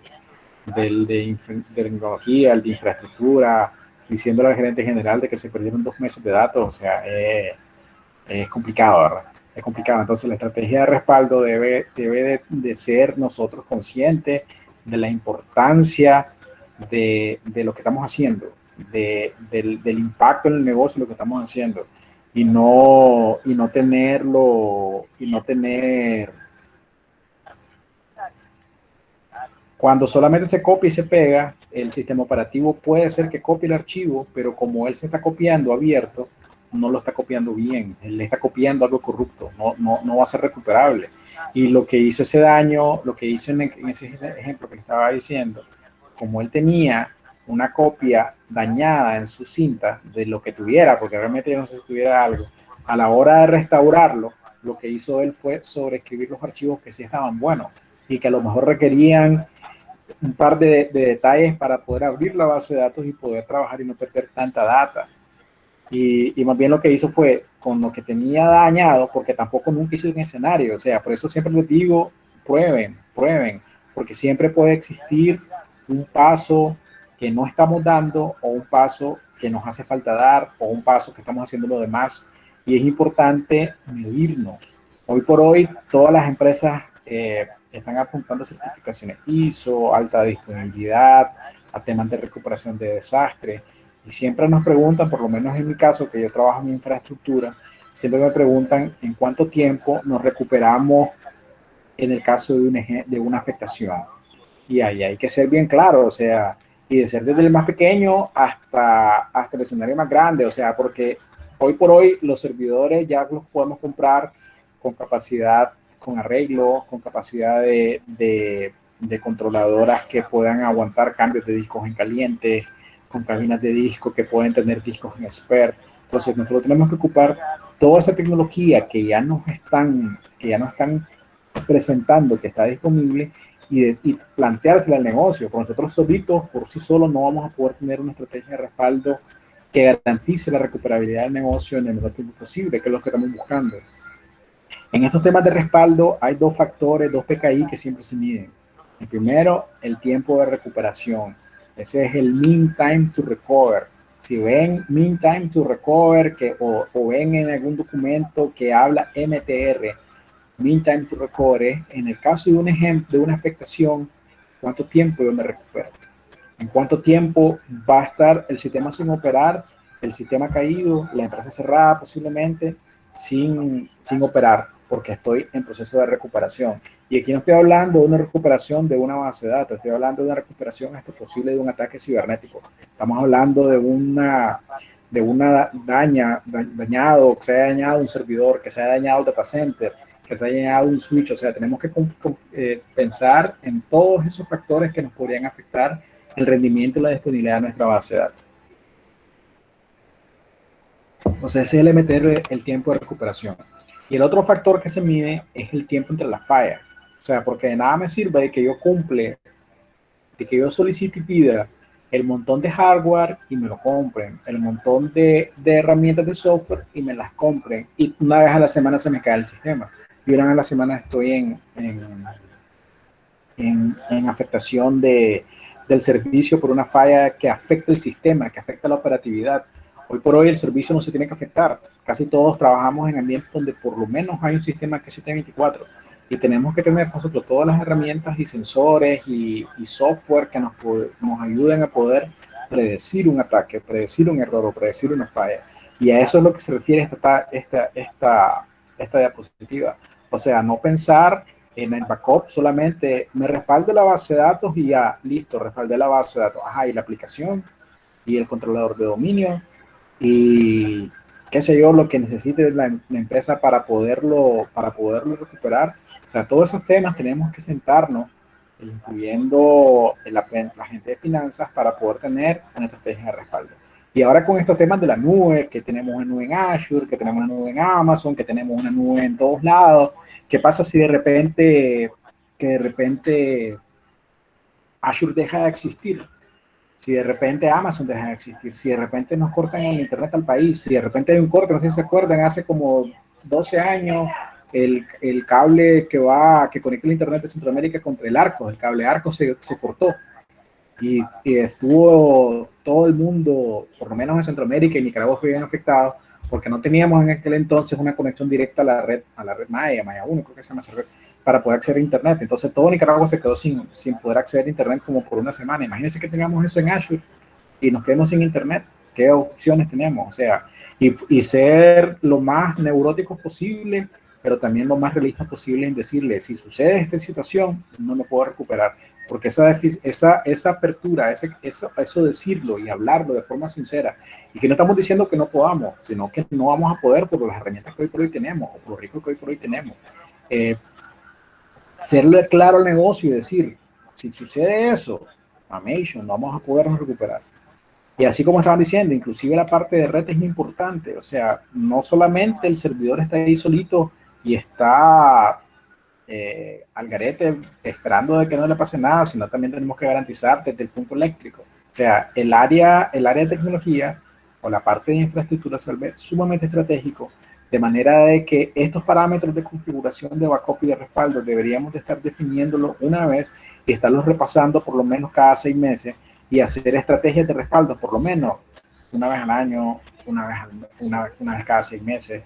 tecnología, el de infraestructura, diciéndole al gerente general de que se perdieron 2 meses de datos. O sea, es complicado, ¿verdad? Es complicado. Entonces la estrategia de respaldo debe de ser nosotros conscientes de la importancia de lo que estamos haciendo, del impacto en el negocio de lo que estamos haciendo, y no tener cuando solamente se copia y se pega. El sistema operativo puede ser que copie el archivo, pero como él se está copiando abierto, no lo está copiando bien, él le está copiando algo corrupto, no va a ser recuperable. Y lo que hizo ese daño, lo que hizo en ese ejemplo que le estaba diciendo, como él tenía una copia dañada en su cinta de lo que tuviera, porque realmente yo no sé si tuviera algo, a la hora de restaurarlo, lo que hizo él fue sobreescribir los archivos que sí estaban buenos y que a lo mejor requerían un par de detalles para poder abrir la base de datos y poder trabajar y no perder tanta data. Y más bien lo que hizo fue, con lo que tenía dañado, porque tampoco nunca hizo un escenario, o sea, por eso siempre les digo, prueben, porque siempre puede existir un paso que no estamos dando, o un paso que nos hace falta dar, o un paso que estamos haciendo lo demás, y es importante medirnos. Hoy por hoy, todas las empresas están apuntando a certificaciones ISO, alta disponibilidad, a temas de recuperación de desastres. Y siempre nos preguntan, por lo menos en mi caso, que yo trabajo en infraestructura, siempre me preguntan en cuánto tiempo nos recuperamos en el caso de una afectación. Y ahí hay que ser bien claro, o sea, y de ser desde el más pequeño hasta el escenario más grande, o sea, porque hoy por hoy los servidores ya los podemos comprar con capacidad, con arreglo, con capacidad de controladoras que puedan aguantar cambios de discos en caliente, con cabinas de disco que pueden tener discos en spare. Entonces nosotros tenemos que ocupar toda esa tecnología que ya nos están presentando, que está disponible, y planteársela al negocio. Por nosotros solitos, por sí solos, no vamos a poder tener una estrategia de respaldo que garantice la recuperabilidad del negocio en el menor tiempo posible, que es lo que estamos buscando. En estos temas de respaldo hay 2 factores, 2 PKI que siempre se miden. El primero, el tiempo de recuperación. Ese es el mean time to recover. Si ven mean time to recover o ven en algún documento que habla MTR, mean time to recover, en el caso de un ejemplo, de una afectación, ¿cuánto tiempo yo me recupero? ¿En cuánto tiempo va a estar el sistema sin operar, el sistema caído, la empresa cerrada posiblemente, sin operar, porque estoy en proceso de recuperación? Y aquí no estoy hablando de una recuperación de una base de datos, estoy hablando de una recuperación hasta posible de un ataque cibernético. Estamos hablando de una dañado, que se haya dañado un servidor, que se haya dañado el data center, que se haya dañado un switch. O sea, tenemos que pensar en todos esos factores que nos podrían afectar el rendimiento y la disponibilidad de nuestra base de datos. O sea, ese es el MTR, el tiempo de recuperación. Y el otro factor que se mide es el tiempo entre las fallas. O sea, porque de nada me sirve de que yo cumple, de que yo solicite y pida el montón de hardware y me lo compren, el montón de herramientas de software y me las compren, y una vez a la semana se me cae el sistema. Y una vez a la semana estoy en afectación del servicio por una falla que afecta el sistema, que afecta la operatividad. Hoy por hoy el servicio no se tiene que afectar. Casi todos trabajamos en ambientes donde por lo menos hay un sistema que es 724 y tenemos que tener nosotros todas las herramientas y sensores y software que nos ayuden a poder predecir un ataque, predecir un error o predecir una falla. Y a eso es lo que se refiere esta diapositiva. O sea, no pensar en el backup solamente me respaldo la base de datos y ya, listo, respaldé la base de datos. Ajá, y la aplicación y el controlador de dominio y qué sé yo, lo que necesite la empresa para poderlo recuperar. O sea, todos esos temas tenemos que sentarnos, incluyendo la gente de finanzas, para poder tener una estrategia de respaldo. Y ahora con estos temas de la nube, que tenemos una nube en Azure, que tenemos una nube en Amazon, que tenemos una nube en todos lados, ¿qué pasa si de repente Azure deja de existir? Si de repente Amazon deja de existir, si de repente nos cortan el internet al país, si de repente hay un corte, no sé si se acuerdan, hace como 12 años, el cable que conecta el internet de Centroamérica contra el Arco, el cable Arco se cortó. Y estuvo todo el mundo, por lo menos en Centroamérica y Nicaragua, fue bien afectado, porque no teníamos en aquel entonces una conexión directa a la red Maya 1, creo que se llama esa red, para poder acceder a internet. Entonces todo Nicaragua se quedó sin poder acceder a internet como por una semana. Imagínense que tengamos eso en Azure y nos quedemos sin internet. ¿Qué opciones tenemos? O sea, y ser lo más neuróticos posible, pero también lo más realistas posible en decirle, si sucede esta situación, no me puedo recuperar. Porque esa apertura, eso decirlo y hablarlo de forma sincera, y que no estamos diciendo que no podamos, sino que no vamos a poder por las herramientas que hoy por hoy tenemos, o por lo rico que hoy por hoy tenemos. Serle claro al negocio y decir, si sucede eso, amation, no vamos a podernos recuperar. Y así como estaban diciendo, inclusive la parte de red es muy importante. O sea, no solamente el servidor está ahí solito y está al garete esperando de que no le pase nada, sino también tenemos que garantizar desde el punto eléctrico. O sea, el área de tecnología o la parte de infraestructura se vuelve sumamente estratégico, de manera de que estos parámetros de configuración de backup y de respaldo deberíamos de estar definiéndolo una vez y estarlos repasando por lo menos cada 6 meses y hacer estrategias de respaldo por lo menos una vez al año, una vez cada 6 meses,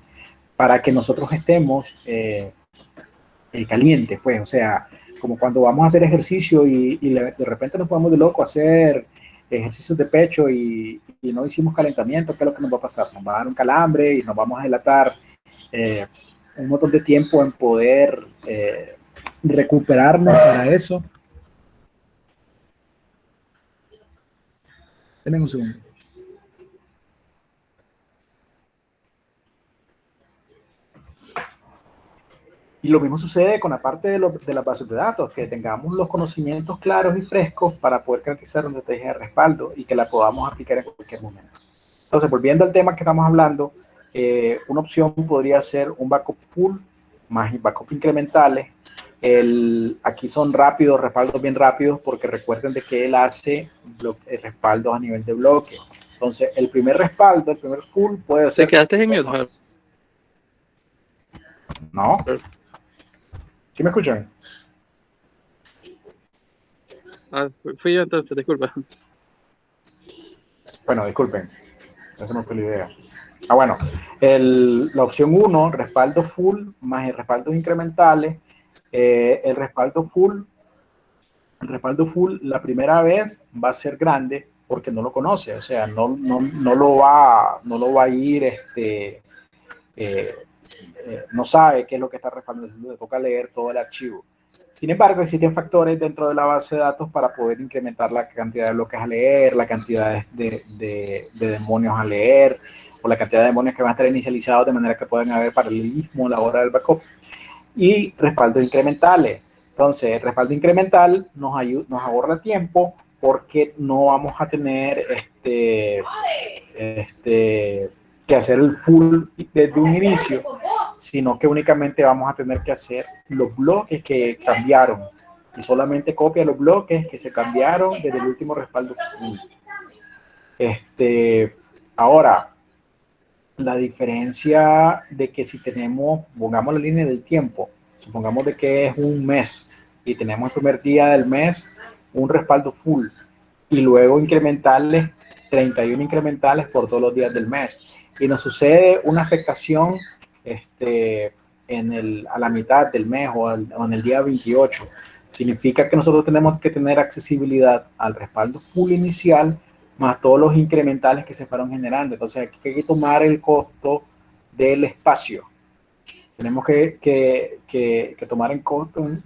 para que nosotros estemos calientes, pues. O sea, como cuando vamos a hacer ejercicio y de repente nos ponemos de loco a hacer ejercicios de pecho y no hicimos calentamiento, ¿qué es lo que nos va a pasar? Nos va a dar un calambre y nos vamos a dilatar un montón de tiempo en poder recuperarnos para eso. Denme un segundo. Y lo mismo sucede con la parte de las bases de datos, que tengamos los conocimientos claros y frescos para poder garantizar una estrategia de respaldo y que la podamos aplicar en cualquier momento. Entonces, volviendo al tema que estamos hablando, una opción podría ser un backup full más backup incrementales. Aquí son rápidos, respaldos bien rápidos, porque recuerden de que él hace respaldos a nivel de bloque. Entonces, el primer respaldo, el primer full puede ser... ¿Te quedaste en mute? No. ¿Sí me escuchan? Fui yo entonces, disculpa. Bueno, disculpen, esa no fue la idea. Bueno, la opción 1, respaldo full más el respaldo incrementales. El respaldo full, la primera vez va a ser grande porque no lo conoce, o sea, no lo va a ir, no sabe qué es lo que está respaldando, le toca leer todo el archivo. Sin embargo, existen factores dentro de la base de datos para poder incrementar la cantidad de bloques a leer, la cantidad de demonios a leer, o la cantidad de demonios que van a estar inicializados de manera que puedan haber paralelismo a la hora del backup. Y respaldos incrementales. Entonces, el respaldo incremental nos ahorra tiempo porque no vamos a tener que hacer el full desde un inicio, sino que únicamente vamos a tener que hacer los bloques que cambiaron y solamente copia los bloques que se cambiaron desde el último respaldo full. Ahora, la diferencia de que si tenemos, pongamos la línea del tiempo, supongamos de que es un mes y tenemos el primer día del mes un respaldo full y luego incrementales, 31 incrementales por todos los días del mes. Y nos sucede una afectación a la mitad del mes o en el día 28. Significa que nosotros tenemos que tener accesibilidad al respaldo full inicial más todos los incrementales que se fueron generando. Entonces aquí hay que tomar el costo del espacio. Tenemos que tomar en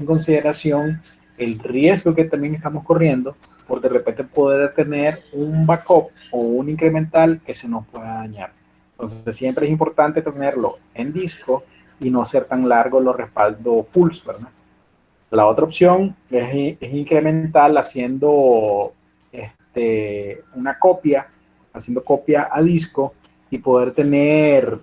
consideración el riesgo que también estamos corriendo por de repente poder tener un backup o un incremental que se nos pueda dañar. Entonces siempre es importante tenerlo en disco y no hacer tan largos los respaldos fulls, ¿verdad? La otra opción es incremental haciendo una copia, haciendo copia a disco y poder tener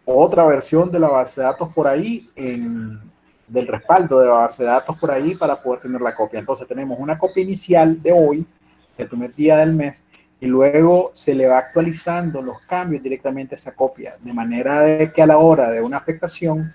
otra versión de la base de datos por ahí, del respaldo de la base de datos por ahí para poder tener la copia. Entonces tenemos una copia inicial de hoy, del primer día del mes, y luego se le va actualizando los cambios directamente a esa copia, de manera de que a la hora de una afectación,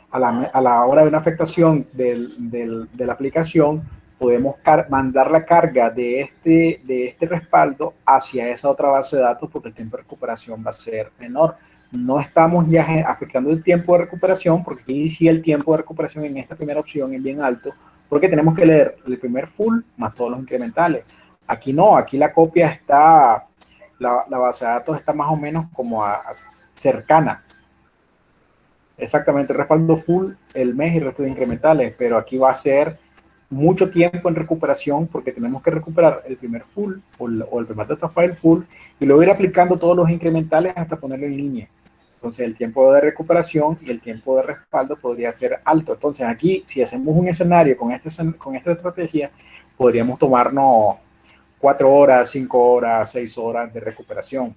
a la hora de una afectación de la aplicación, podemos mandar la carga de este respaldo hacia esa otra base de datos porque el tiempo de recuperación va a ser menor. No estamos ya afectando el tiempo de recuperación porque aquí sí el tiempo de recuperación en esta primera opción es bien alto porque tenemos que leer el primer full más todos los incrementales. Aquí no, aquí la copia está, la base de datos está más o menos como cercana. Exactamente, respaldo full el mes y el resto de incrementales, pero aquí va a ser mucho tiempo en recuperación porque tenemos que recuperar el primer full o el primer data file full y luego ir aplicando todos los incrementales hasta ponerlo en línea. Entonces el tiempo de recuperación y el tiempo de respaldo podría ser alto. Entonces aquí, si hacemos un escenario con esta estrategia, podríamos tomarnos 4 horas, 5 horas, 6 horas de recuperación.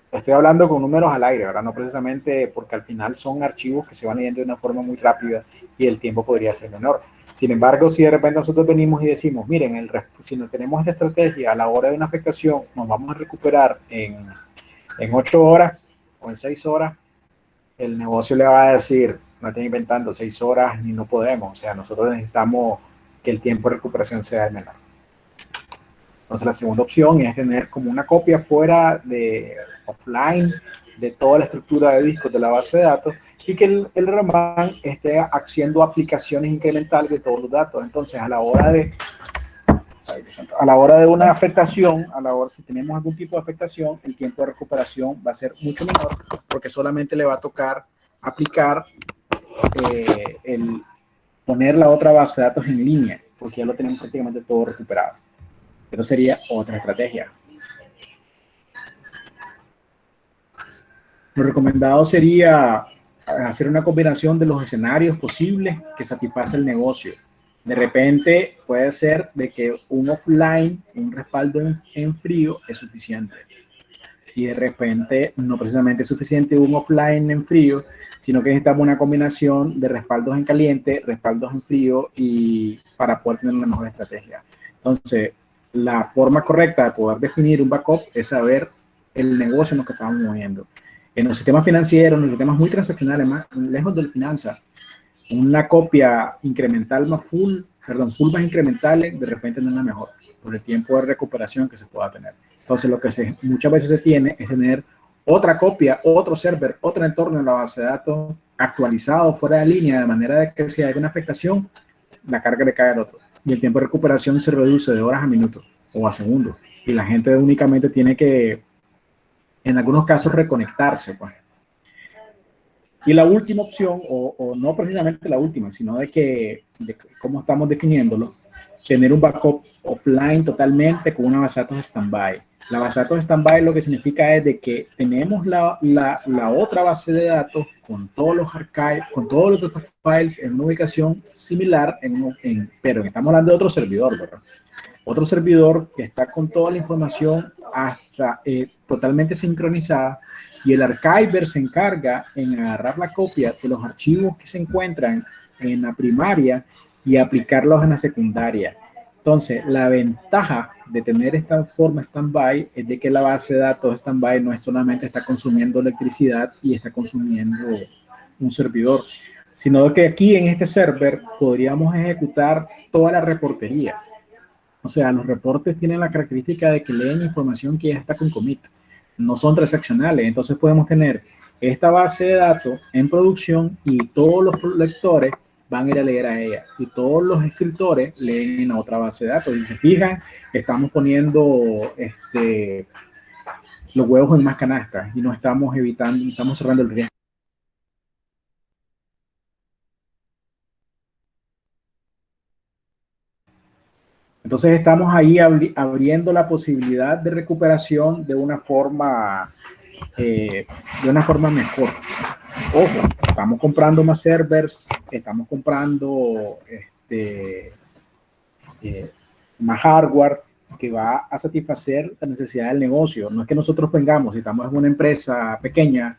Estoy hablando con números al aire, ¿verdad? No precisamente porque al final son archivos que se van leyendo de una forma muy rápida y el tiempo podría ser menor. Sin embargo, si de repente nosotros venimos y decimos, miren, si no tenemos esta estrategia a la hora de una afectación, nos vamos a recuperar en 8 horas o en 6 horas, el negocio le va a decir, no estén inventando 6 horas ni no podemos. O sea, nosotros necesitamos que el tiempo de recuperación sea menor. Entonces la segunda opción es tener como una copia fuera de offline de toda la estructura de discos de la base de datos y que el RAMán esté haciendo aplicaciones incrementales de todos los datos. Entonces a la hora de una afectación, si tenemos algún tipo de afectación, el tiempo de recuperación va a ser mucho menor porque solamente le va a tocar aplicar poner la otra base de datos en línea porque ya lo tenemos prácticamente todo recuperado. Pero sería otra estrategia. Lo recomendado sería hacer una combinación de los escenarios posibles que satisface el negocio. De repente puede ser de que un offline, un respaldo en frío es suficiente. Y de repente no precisamente es suficiente un offline en frío, sino que necesitamos una combinación de respaldos en caliente, respaldos en frío y para poder tener una mejor estrategia. Entonces, la forma correcta de poder definir un backup es saber el negocio en el que estamos moviendo. En los sistemas financieros, en los sistemas muy transaccionales, más lejos del finanza, una copia incremental más full full más incrementales, de repente no es la mejor, por el tiempo de recuperación que se pueda tener. Entonces, lo que muchas veces se tiene es tener otra copia, otro server, otro entorno en la base de datos actualizado fuera de línea, de manera de que si hay una afectación, la carga le cae al otro. Y el tiempo de recuperación se reduce de horas a minutos o a segundos. Y la gente únicamente tiene que, en algunos casos, reconectarse, pues. Y la última opción, o no precisamente la última, sino de cómo estamos definiéndolo, tener un backup offline totalmente con una base de datos standby. La base de datos standby lo que significa es de que tenemos la otra base de datos con todos los archives, con todos los data files en una ubicación similar, pero estamos hablando de otro servidor, ¿verdad? Otro servidor que está con toda la información hasta totalmente sincronizada, y el archiver se encarga en agarrar la copia de los archivos que se encuentran en la primaria y aplicarlos en la secundaria. Entonces, la ventaja de tener esta forma standby es de que la base de datos standby no es solamente está consumiendo electricidad y está consumiendo un servidor, sino que aquí en este server podríamos ejecutar toda la reportería. O sea, los reportes tienen la característica de que leen información que ya está con commit, no son transaccionales. Entonces podemos tener esta base de datos en producción y todos los lectores van a ir a leer a ella y todos los escritores leen en otra base de datos. Y si se fijan, estamos poniendo los huevos en más canastas y no estamos evitando, estamos cerrando el riesgo. Entonces estamos ahí abriendo la posibilidad de recuperación de una forma mejor. Ojo, estamos comprando más servers, estamos comprando más hardware que va a satisfacer la necesidad del negocio. No es que nosotros vengamos, si estamos en una empresa pequeña,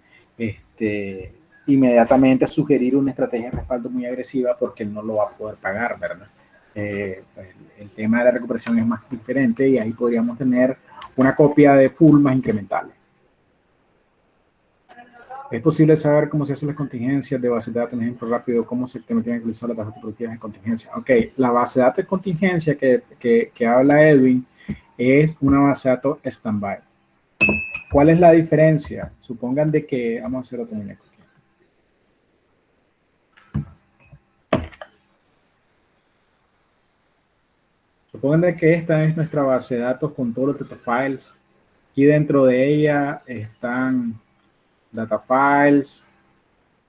inmediatamente sugerir una estrategia de respaldo muy agresiva porque no lo va a poder pagar, ¿verdad? El tema de la recuperación es más diferente y ahí podríamos tener una copia de full más incrementales. Es posible saber cómo se hacen las contingencias de base de datos, en ejemplo rápido, cómo se tienen que utilizar las bases de productivas de contingencia. Ok, la base de datos de contingencia que habla Edwin es una base de datos standby. ¿Cuál es la diferencia? Supongan de que, vamos a hacer otro muñeco aquí. Supongan de que esta es nuestra base de datos con todos los data files. Aquí dentro de ella están data files,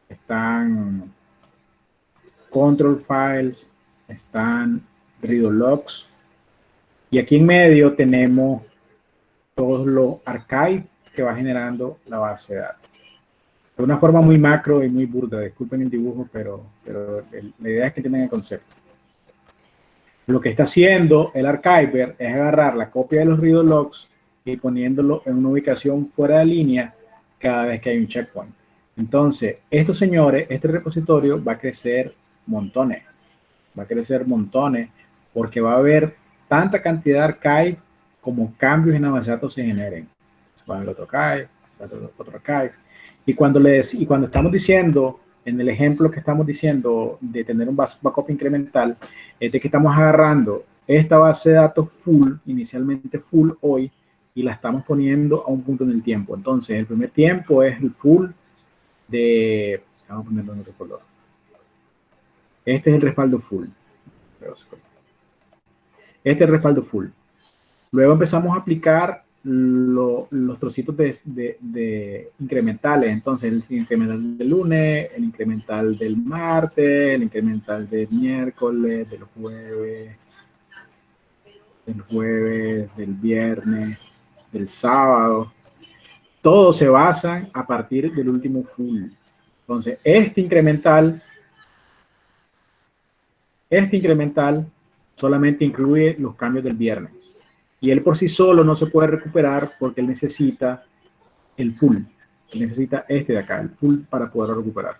están control files, están read logs, y aquí en medio tenemos todos los archives que va generando la base de datos. De una forma muy macro y muy burda, disculpen el dibujo, pero la idea es que entiendan el concepto. Lo que está haciendo el archiver es agarrar la copia de los read logs y poniéndolo en una ubicación fuera de línea cada vez que hay un checkpoint. Entonces, estos señores, este repositorio va a crecer montones. Va a crecer montones porque va a haber tanta cantidad de archive como cambios en la base de datos se generen. Va a haber otro archive, otro archive. Y cuando estamos diciendo, en el ejemplo que estamos diciendo de tener un backup incremental, es de que estamos agarrando esta base de datos full, inicialmente full hoy, y la estamos poniendo a un punto en el tiempo. Entonces, el primer tiempo es el full de, vamos a ponerlo en otro color. Este es el respaldo full. Este es el respaldo full. Luego empezamos a aplicar los trocitos de incrementales. Entonces, el incremental del lunes, el incremental del martes, el incremental del miércoles, del jueves, del viernes, del sábado. Todos se basan a partir del último full. Entonces, este incremental solamente incluye los cambios del viernes. Y él por sí solo no se puede recuperar porque él necesita el full. Él necesita este de acá, el full, para poder recuperar.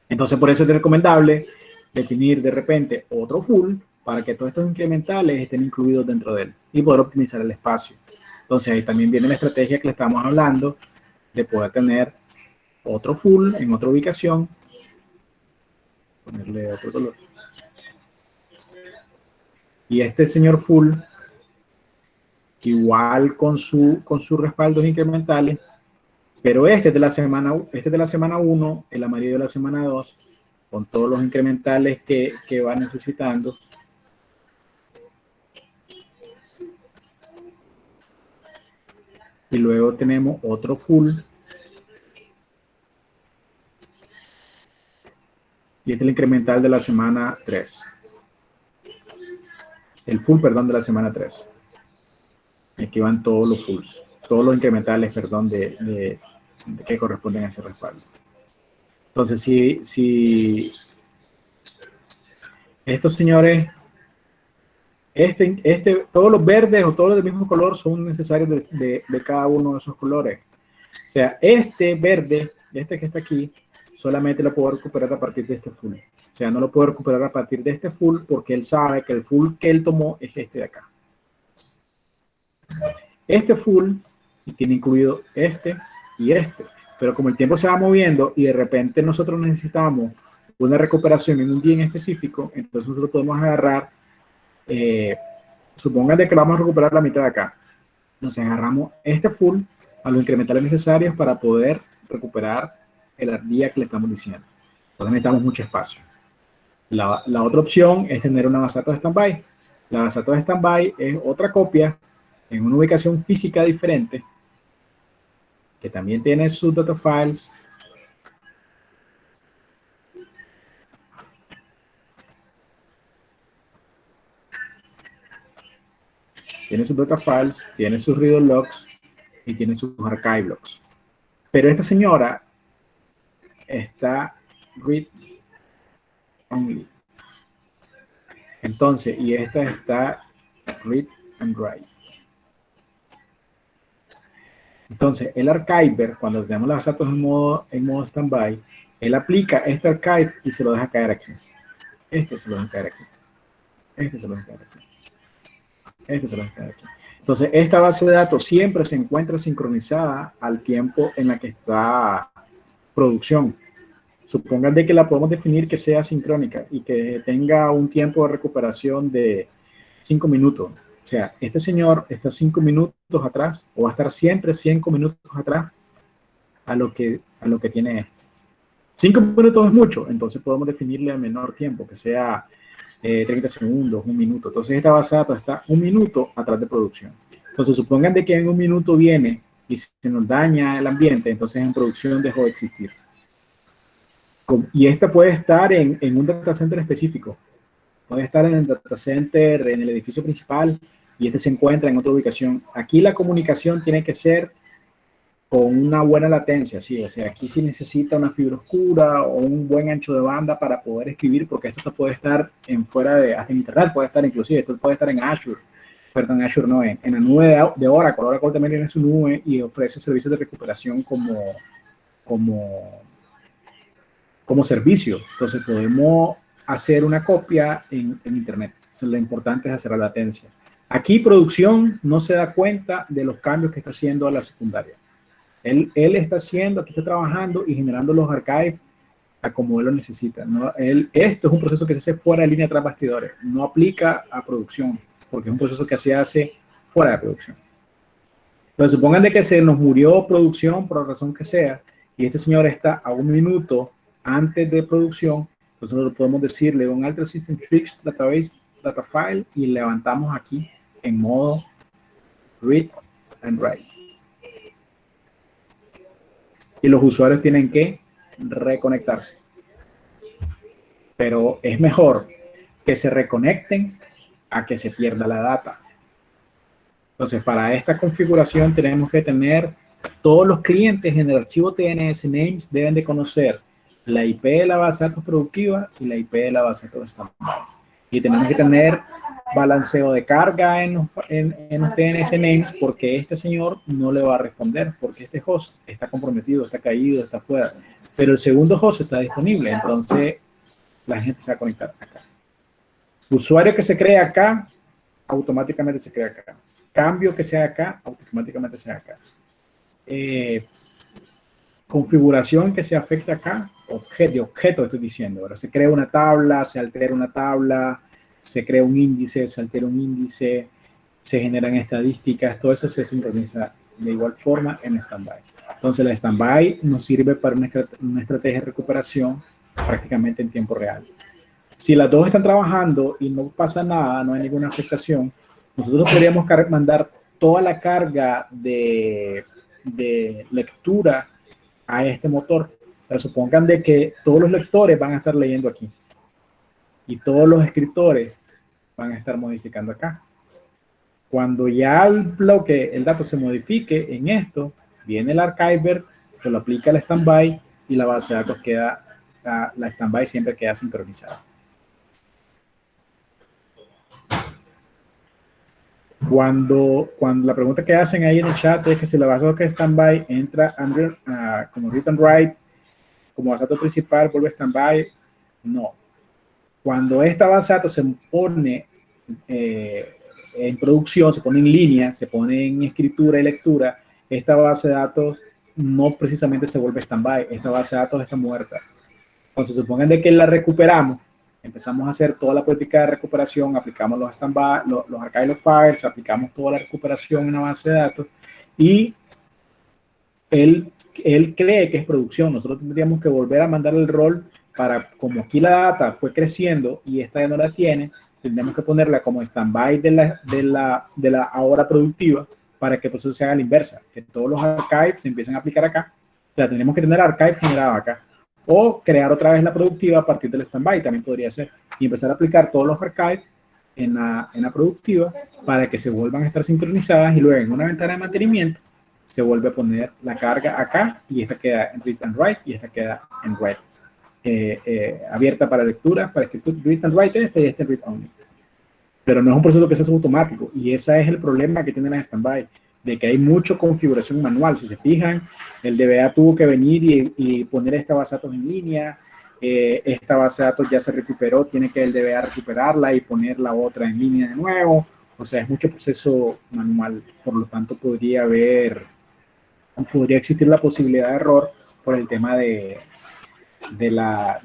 Entonces, por eso es recomendable definir de repente otro full para que todos estos incrementales estén incluidos dentro de él y poder optimizar el espacio. Entonces, ahí también viene la estrategia que le estamos hablando de poder tener otro full en otra ubicación. Ponerle otro color. Y este señor full, igual con sus respaldos incrementales, pero este es de la semana 1, el amarillo de la semana 2, con todos los incrementales que va necesitando. Y luego tenemos otro full. Y este es el incremental de la semana 3. El full, perdón, de la semana 3. Aquí van todos los fulls. Todos los incrementales, perdón, de que corresponden a ese respaldo. Entonces, si estos señores, todos los verdes o todos del mismo color son necesarios de cada uno de esos colores. O sea, este verde, este que está aquí, solamente lo puedo recuperar a partir de este full. O sea, no lo puedo recuperar a partir de este full porque él sabe que el full que él tomó es este de acá. Este full tiene incluido este y este. Pero como el tiempo se va moviendo y de repente nosotros necesitamos una recuperación en un día en específico, entonces nosotros podemos agarrar, supongan de que vamos a recuperar la mitad de acá. Entonces agarramos este full a los incrementales necesarios para poder recuperar el día que le estamos diciendo. Entonces necesitamos mucho espacio. La otra opción es tener una base de datos de standby. La base de datos de standby es otra copia en una ubicación física diferente que también tiene sus data files. Tiene sus data files, tiene sus read logs y tiene sus archive logs. Pero esta señora está read only. Entonces, y esta está read and write. Entonces, el archiver, cuando tenemos las datos en modo standby, él aplica este archive y se lo deja caer aquí. Este se lo deja caer aquí. Este se lo deja caer aquí. Este se lo deja caer aquí. Entonces, esta base de datos siempre se encuentra sincronizada al tiempo en la que está producción. Supongan de que la podemos definir que sea sincrónica y que tenga un tiempo de recuperación de 5 minutos. O sea, este señor está 5 minutos atrás o va a estar siempre 5 minutos atrás a lo que tiene este. 5 minutos es mucho, entonces podemos definirle a menor tiempo, que sea 30 segundos, 1 minuto. Entonces esta base de datos está 1 minuto atrás de producción. Entonces supongan de que en 1 minuto viene y se nos daña el ambiente, entonces en producción dejó de existir. Y esta puede estar en un data center específico. Puede estar en el data center, en el edificio principal, y este se encuentra en otra ubicación. Aquí la comunicación tiene que ser con una buena latencia, ¿sí? O sea, aquí sí necesita una fibra oscura o un buen ancho de banda para poder escribir, porque esto puede estar hasta en internet, puede estar inclusive, esto puede estar en Azure, perdón, Azure no, en la nube de Oracle. Oracle también tiene su nube y ofrece servicios de recuperación como servicio. Entonces podemos hacer una copia en internet. Lo importante es hacer la latencia. Aquí producción no se da cuenta de los cambios que está haciendo a la secundaria. Él está haciendo, aquí está trabajando y generando los archives a como él lo necesita, ¿no? Esto es un proceso que se hace fuera de línea tras bastidores, no aplica a producción, porque es un proceso que se hace fuera de producción. Entonces supongan de que se nos murió producción por la razón que sea, y este señor está a 1 minuto antes de producción, entonces nosotros podemos decirle un alter system tricks database data file y levantamos aquí en modo read and write. Y los usuarios tienen que reconectarse. Pero es mejor que se reconecten a que se pierda la data. Entonces, para esta configuración tenemos que tener todos los clientes en el archivo TNS names deben de conocer la IP de la base de datos productiva y la IP de la base de datos standby. Y tenemos que tener balanceo de carga en los TNS names porque este señor no le va a responder porque este host está comprometido, está caído, está fuera. Pero el segundo host está disponible, entonces la gente se va a conectar acá. Usuario que se crea acá, automáticamente se crea acá. Cambio que sea acá, automáticamente sea acá. Configuración que se afecta acá, de objeto estoy diciendo. Ahora se crea una tabla, se altera una tabla, se crea un índice, se altera un índice, se generan estadísticas, todo eso se sincroniza de igual forma en stand-by. Entonces, la stand-by nos sirve para una estrategia de recuperación prácticamente en tiempo real. Si las dos están trabajando y no pasa nada, no hay ninguna afectación, nosotros podríamos mandar toda la carga de lectura a este motor. Pero supongan de que todos los lectores van a estar leyendo aquí y todos los escritores van a estar modificando acá. Cuando ya el dato se modifique en esto, viene el archiver, se lo aplica al standby y la base de datos queda, la standby siempre queda sincronizada. Cuando la pregunta que hacen ahí en el chat es que si la base de datos que standby entra como read and write, como base de datos principal, vuelve a standby, no. Cuando esta base de datos se pone en producción, se pone en línea, se pone en escritura y lectura, esta base de datos no precisamente se vuelve standby, esta base de datos está muerta. Entonces, supongan de que la recuperamos, empezamos a hacer toda la política de recuperación, aplicamos los standby, los archive log files, aplicamos toda la recuperación en la base de datos y él cree que es producción. Nosotros tendríamos que volver a mandar el rol para, como aquí la data fue creciendo y esta ya no la tiene, tendríamos que ponerla como standby de la hora productiva para que el proceso se haga a la inversa, que todos los archives se empiecen a aplicar acá. O sea, tenemos que tener archive generado acá. O crear otra vez la productiva a partir del standby, también podría ser. Y empezar a aplicar todos los archives en la productiva para que se vuelvan a estar sincronizadas y luego en una ventana de mantenimiento se vuelve a poner la carga acá y esta queda en read and write y esta queda en write. Abierta para lectura, para escritura, read and write y este read only. Pero no es un proceso que sea automático y ese es el problema que tienen las standby, de que hay mucha configuración manual. Si se fijan, el DBA tuvo que venir y poner esta base de datos en línea, esta base de datos ya se recuperó, tiene que el DBA recuperarla y poner la otra en línea de nuevo. O sea, es mucho proceso manual, por lo tanto podría existir la posibilidad de error por el tema de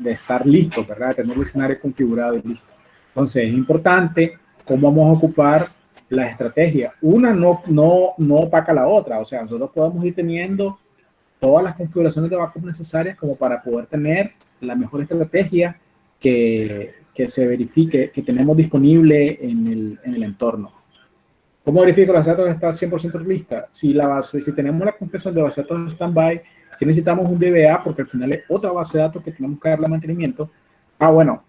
estar listo, ¿verdad? De tener el escenario configurado y listo. Entonces, es importante cómo vamos a ocupar la estrategia. Una no opaca la otra. O sea, nosotros podemos ir teniendo todas las configuraciones de backup necesarias como para poder tener la mejor estrategia que se verifique, que tenemos disponible en el entorno. ¿Cómo verifico que la base de datos está 100% lista? Si tenemos la configuración de base de datos standby, si necesitamos un DBA, porque al final es otra base de datos que tenemos que darle mantenimiento. Bueno,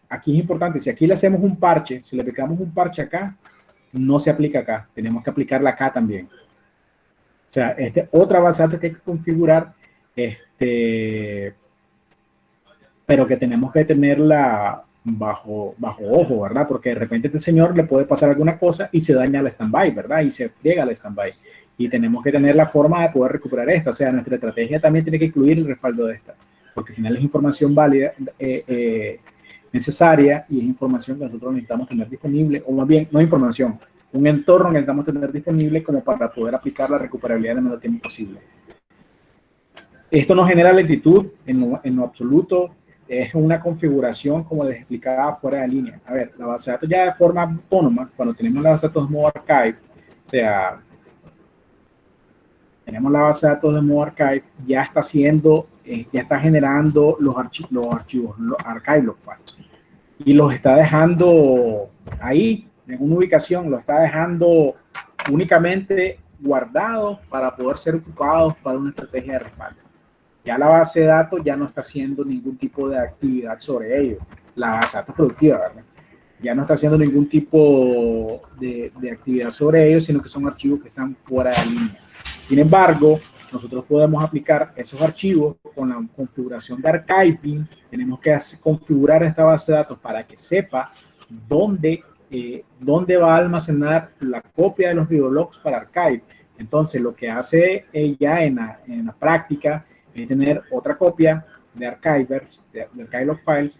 aquí es importante, si aquí le hacemos un parche, si le aplicamos un parche acá, no se aplica acá, tenemos que aplicarla acá también. O sea, otra base de datos que hay que configurar, pero que tenemos que tenerla bajo ojo, ¿verdad? Porque de repente este señor le puede pasar alguna cosa y se daña la standby, ¿verdad? Y se friega la standby. Y tenemos que tener la forma de poder recuperar esta. O sea, nuestra estrategia también tiene que incluir el respaldo de esta, porque al final es información válida, necesaria, y es información que nosotros necesitamos tener disponible, o más bien, no información, un entorno que necesitamos tener disponible como para poder aplicar la recuperabilidad de menor tiempo posible. Esto no genera lentitud en lo absoluto, es una configuración como les explicaba fuera de línea. A ver, la base de datos ya de forma autónoma, cuando tenemos la base de datos de modo archive, o sea, tenemos la base de datos de modo archive, ya está haciendo, ya está generando los archivos, los archive log files, y los está dejando ahí, en una ubicación, los está dejando únicamente guardados para poder ser ocupados para una estrategia de respaldo. Ya la base de datos ya no está haciendo ningún tipo de actividad sobre ello. La base de datos productiva, ¿verdad? Ya no está haciendo ningún tipo de actividad sobre ellos, sino que son archivos que están fuera de línea. Sin embargo, nosotros podemos aplicar esos archivos con la configuración de archiving. Tenemos que configurar esta base de datos para que sepa dónde va a almacenar la copia de los videologs para archive. Entonces, lo que hace ella en la práctica es tener otra copia de archivers, de archive log files.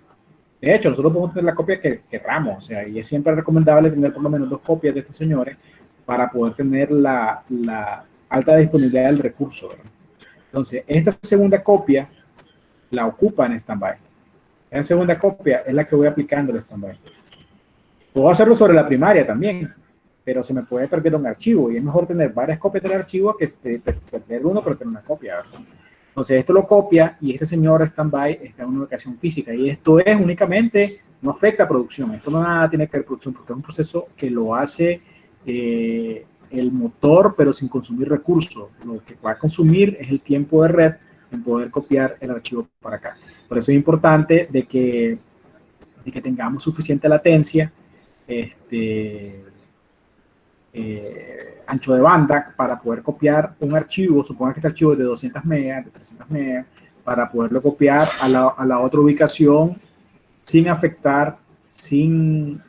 De hecho, nosotros podemos tener la copia que queramos, o sea, y es siempre recomendable tener por lo menos 2 copias de estos señores para poder tener la alta disponibilidad del recurso, ¿verdad? Entonces, esta segunda copia la ocupa en standby. Esta segunda copia es la que voy aplicando en standby. Puedo hacerlo sobre la primaria también, pero se me puede perder un archivo y es mejor tener varias copias del archivo que perder uno, pero tener una copia, ¿verdad? Entonces esto lo copia y este señor standby está en una ubicación física y esto es únicamente, no afecta a producción, esto no nada tiene que ver con producción porque es un proceso que lo hace el motor pero sin consumir recursos. Lo que va a consumir es el tiempo de red en poder copiar el archivo para acá. Por eso es importante de que tengamos suficiente latencia, ancho de banda para poder copiar un archivo, suponga que este archivo es de 200 megas, de 300 megas, para poderlo copiar a la otra ubicación sin afectar, sin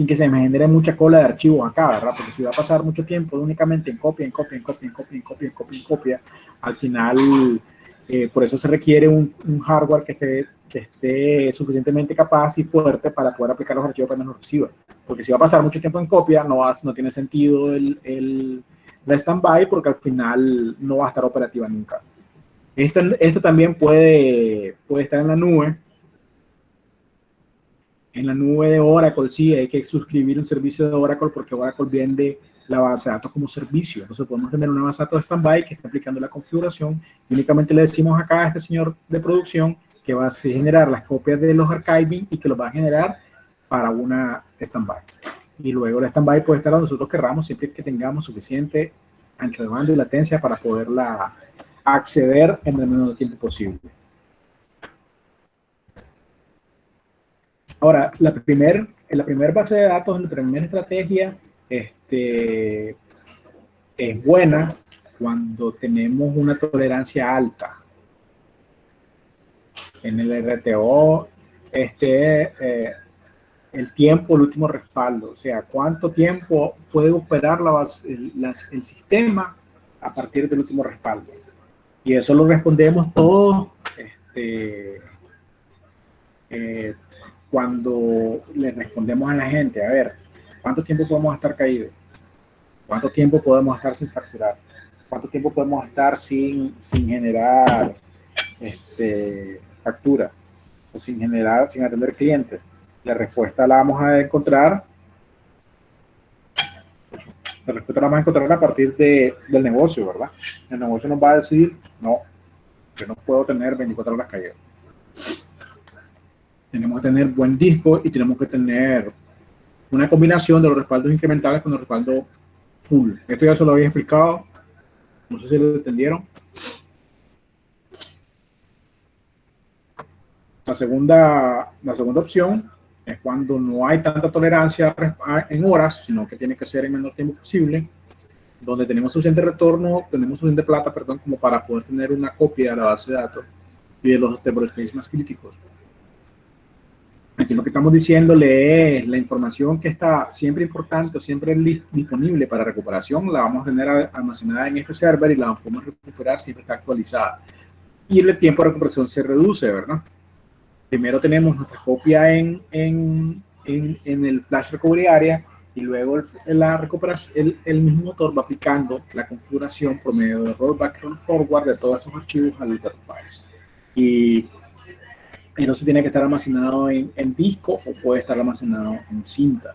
que se me genere mucha cola de archivos acá, ¿verdad? Porque si va a pasar mucho tiempo únicamente en copia, al final, por eso se requiere un hardware que esté suficientemente capaz y fuerte para poder aplicar los archivos apenas los reciba. Porque si va a pasar mucho tiempo en copia, no tiene sentido la standby porque al final no va a estar operativa nunca. Esto también puede estar en la nube. En la nube de Oracle, sí, hay que suscribir un servicio de Oracle porque Oracle vende la base de datos como servicio. Entonces podemos tener una base de datos de standby que está aplicando la configuración y únicamente le decimos acá a este señor de producción que va a generar las copias de los archiving y que los va a generar para una standby. Y luego la standby puede estar donde nosotros querramos siempre que tengamos suficiente ancho de banda y latencia para poderla acceder en el menor tiempo posible. Ahora, la primera base de datos, la primera estrategia es buena cuando tenemos una tolerancia alta. En el RTO, el tiempo, el último respaldo, o sea, cuánto tiempo puede operar el sistema a partir del último respaldo. Y eso lo respondemos todos cuando le respondemos a la gente, a ver, ¿cuánto tiempo podemos estar caídos? ¿Cuánto tiempo podemos estar sin facturar? ¿Cuánto tiempo podemos estar sin generar factura? O sin atender clientes. La respuesta la vamos a encontrar. La respuesta la vamos a encontrar a partir del negocio, ¿verdad? El negocio nos va a decir, no, yo no puedo tener 24 horas caídas. Tenemos que tener buen disco y tenemos que tener una combinación de los respaldos incrementales con el respaldo full. Esto ya se lo había explicado. No sé si lo entendieron. La segunda opción es cuando no hay tanta tolerancia en horas, sino que tiene que ser en el menor tiempo posible, donde tenemos suficiente plata, como para poder tener una copia de la base de datos y de los space más críticos. Aquí lo que estamos diciéndole es la información que está siempre importante o siempre disponible para recuperación, la vamos a tener almacenada en este server y la podemos recuperar, siempre está actualizada. Y el tiempo de recuperación se reduce, ¿verdad? Primero tenemos nuestra copia en el Flash Recovery Area y luego la recuperación, el mismo motor va aplicando la configuración por medio de rollback and forward de todos esos archivos al data files. Y no se tiene que estar almacenado en disco o puede estar almacenado en cinta.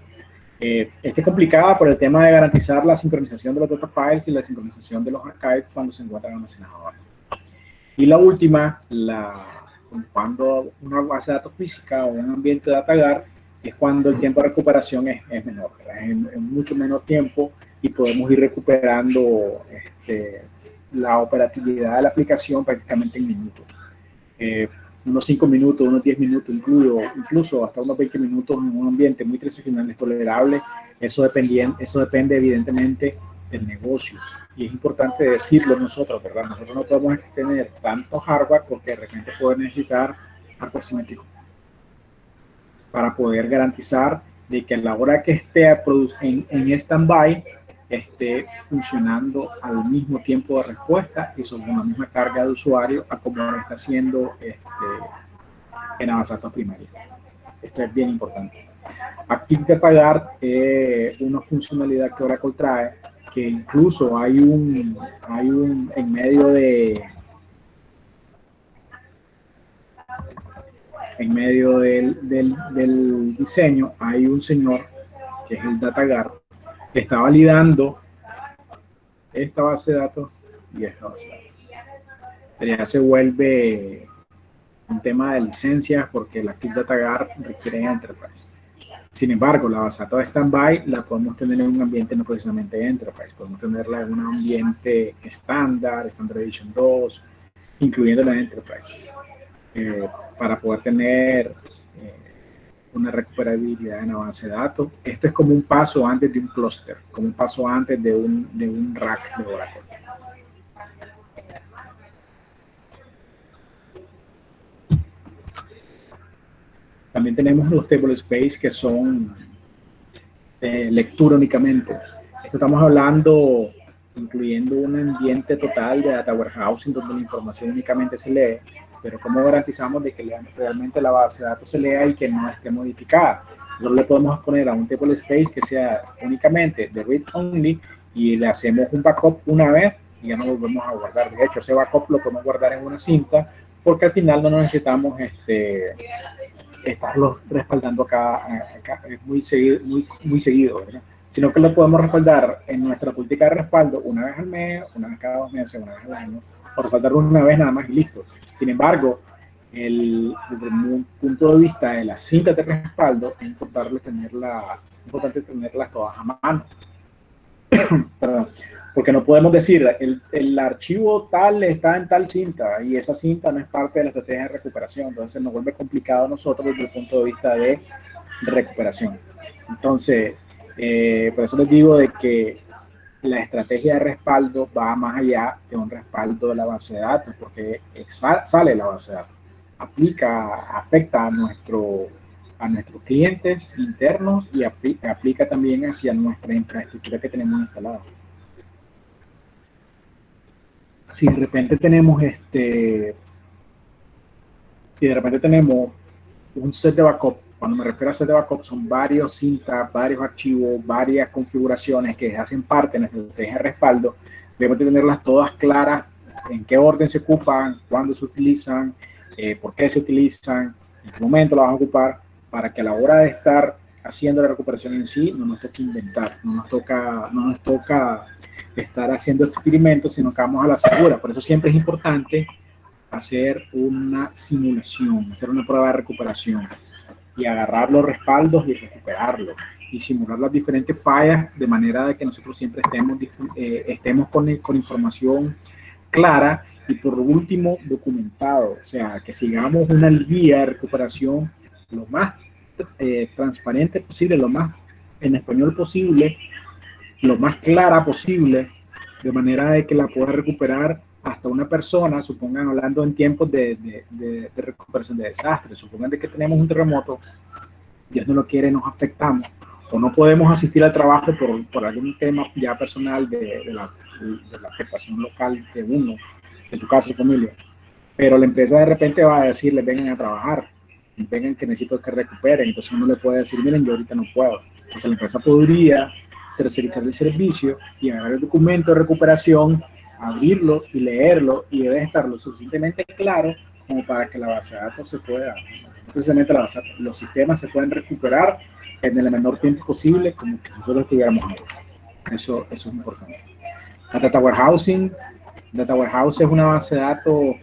Esta es complicada por el tema de garantizar la sincronización de los data files y la sincronización de los archives cuando se encuentran almacenados. Y la última, cuando una base de datos física o un ambiente de DataGuard, es cuando el tiempo de recuperación es menor, es mucho menor tiempo y podemos ir recuperando la operatividad de la aplicación prácticamente en minutos. Unos 5 minutos, unos 10 minutos, incluso hasta unos 20 minutos en un ambiente muy transicional es tolerable. Eso depende evidentemente del negocio. Y es importante decirlo nosotros, ¿verdad? Nosotros no podemos tener tanto hardware porque de repente puede necesitar hardware simétrico para poder garantizar de que a la hora que esté en stand-by esté funcionando al mismo tiempo de respuesta y sobre la misma carga de usuario a como lo está haciendo en la base de datos primaria. Esto es bien importante. Active DataGuard es una funcionalidad que Oracle trae, que incluso hay un en en medio del diseño hay un señor, que es el data guard, que está validando esta base de datos y esta base de datos. Pero ya se vuelve un tema de licencias porque la Active Data Guard requiere Enterprise. Sin embargo, la base de datos de standby la podemos tener en un ambiente no precisamente Enterprise, podemos tenerla en un ambiente estándar, Standard Edition 2, incluyendo la Enterprise, para poder tener una recuperabilidad en la base de datos. Esto es como un paso antes de un clúster, como un paso antes de un rack de Oracle. También tenemos los table space que son lectura únicamente. Esto estamos hablando incluyendo un ambiente total de data warehousing donde la información únicamente se lee, pero cómo garantizamos de que realmente la base de datos se lea y que no esté modificada. Nosotros le podemos poner a un table space que sea únicamente de read only y le hacemos un backup una vez y ya no lo volvemos a guardar. De hecho, ese backup lo podemos guardar en una cinta porque al final no necesitamos estarlo respaldando acá muy seguido, ¿verdad? Sino que lo podemos respaldar en nuestra política de respaldo una vez al mes, una vez cada 2 meses, una vez al año, o respaldarlo una vez nada más y listo. Sin embargo, desde un punto de vista de las cintas de respaldo, es importante tenerlas todas a mano. Perdón. Porque no podemos decir, el archivo tal está en tal cinta y esa cinta no es parte de la estrategia de recuperación. Entonces nos vuelve complicado a nosotros desde el punto de vista de recuperación. Entonces, por eso les digo de que la estrategia de respaldo va más allá de un respaldo de la base de datos, porque sale de la base de datos, afecta a nuestros clientes internos y aplica también hacia nuestra infraestructura que tenemos instalada. Si de repente tenemos un set de backup, cuando me refiero a set de backup son varios cintas, varios archivos, varias configuraciones que hacen parte de nuestra estrategia de respaldo, debemos de tenerlas todas claras, en qué orden se ocupan, cuándo se utilizan, por qué se utilizan, en qué momento las vamos a ocupar, para que a la hora de estar haciendo la recuperación en sí no nos toque inventar, no nos toca estar haciendo experimentos, sino que vamos a la segura. Por eso siempre es importante hacer una simulación, hacer una prueba de recuperación y agarrar los respaldos y recuperarlos y simular las diferentes fallas de manera de que nosotros siempre estemos con información clara y por último documentado, o sea, que sigamos una guía de recuperación lo más transparente posible, lo más en español posible, lo más clara posible, de manera de que la pueda recuperar hasta una persona, supongan hablando en tiempos de recuperación de desastres, supongan de que tenemos un terremoto, Dios no lo quiere, nos afectamos, o no podemos asistir al trabajo por algún tema ya personal de la afectación local de uno, de su casa y familia, pero la empresa de repente va a decirles, vengan a trabajar, vengan que necesito que recuperen, entonces uno le puede decir, miren, yo ahorita no puedo, entonces la empresa podría tercerizar el servicio y agarrar el documento de recuperación, abrirlo y leerlo y debe estar lo suficientemente claro como para que la base de datos se pueda, precisamente los sistemas se pueden recuperar en el menor tiempo posible como que si nosotros estuviéramos ahí. Eso es importante. La Data Warehousing es una base de datos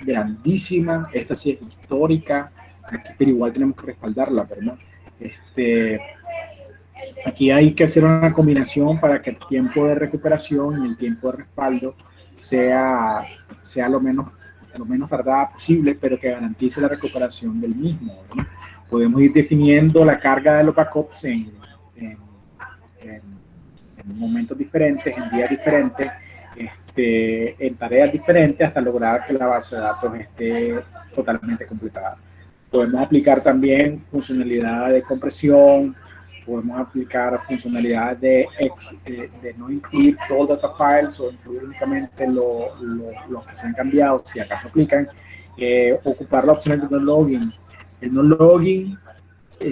grandísima, esta sí es histórica, aquí, pero igual tenemos que respaldarla, ¿verdad? Aquí hay que hacer una combinación para que el tiempo de recuperación y el tiempo de respaldo sea lo menos tardada posible, pero que garantice la recuperación del mismo, ¿no? Podemos ir definiendo la carga de los backups en momentos diferentes, en días diferentes, en tareas diferentes, hasta lograr que la base de datos esté totalmente completada. Podemos aplicar también funcionalidades de compresión, podemos aplicar funcionalidades de no incluir todo data files o incluir únicamente los que se han cambiado, si acaso aplican, ocupar la opción de no login. El no login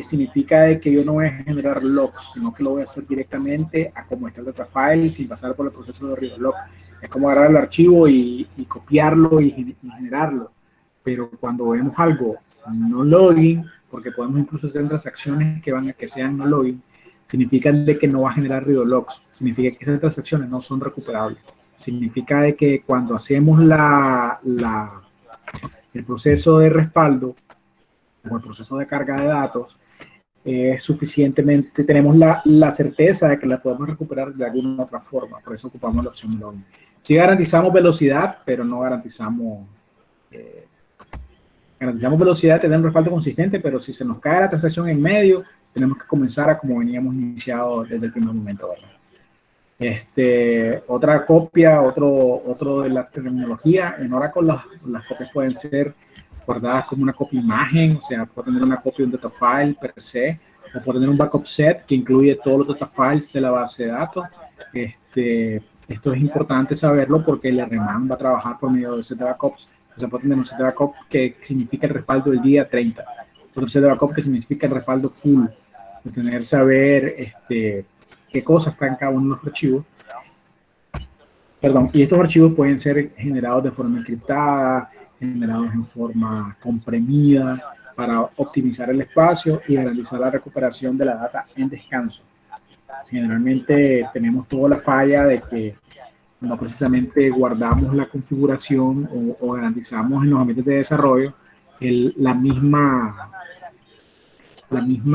significa de que yo no voy a generar logs, sino que lo voy a hacer directamente a como está el data file sin pasar por el proceso de read log. Es como agarrar el archivo y copiarlo y generarlo. pero cuando vemos algo no login, porque podemos incluso hacer transacciones que sean no login, significa de que no va a generar redo logs, significa que esas transacciones no son recuperables, significa de que cuando hacemos el proceso de respaldo o el proceso de carga de datos, suficientemente, tenemos la certeza de que la podemos recuperar de alguna otra forma, por eso ocupamos la opción login. Sí garantizamos velocidad, pero no garantizamos velocidad, tener un respaldo consistente, pero si se nos cae la transacción en medio, tenemos que comenzar a como veníamos iniciado desde el primer momento, ¿verdad? Otra copia, otro de la tecnología, en Oracle las copias pueden ser guardadas como una copia imagen, o sea, puede tener una copia de un data file per se, o puede tener un backup set que incluye todos los data files de la base de datos. Esto es importante saberlo porque el RMAN va a trabajar por medio de set de backups. O sea, puede tener un set de backup que significa el respaldo del día 30, otro set de backup que significa el respaldo full, de tener saber qué cosas está en cada uno de los archivos. Perdón, y estos archivos pueden ser generados de forma encriptada, generados en forma comprimida para optimizar el espacio y garantizar la recuperación de la data en descanso. Generalmente tenemos toda la falla de que no precisamente guardamos la configuración o garantizamos en los ambientes de desarrollo la misma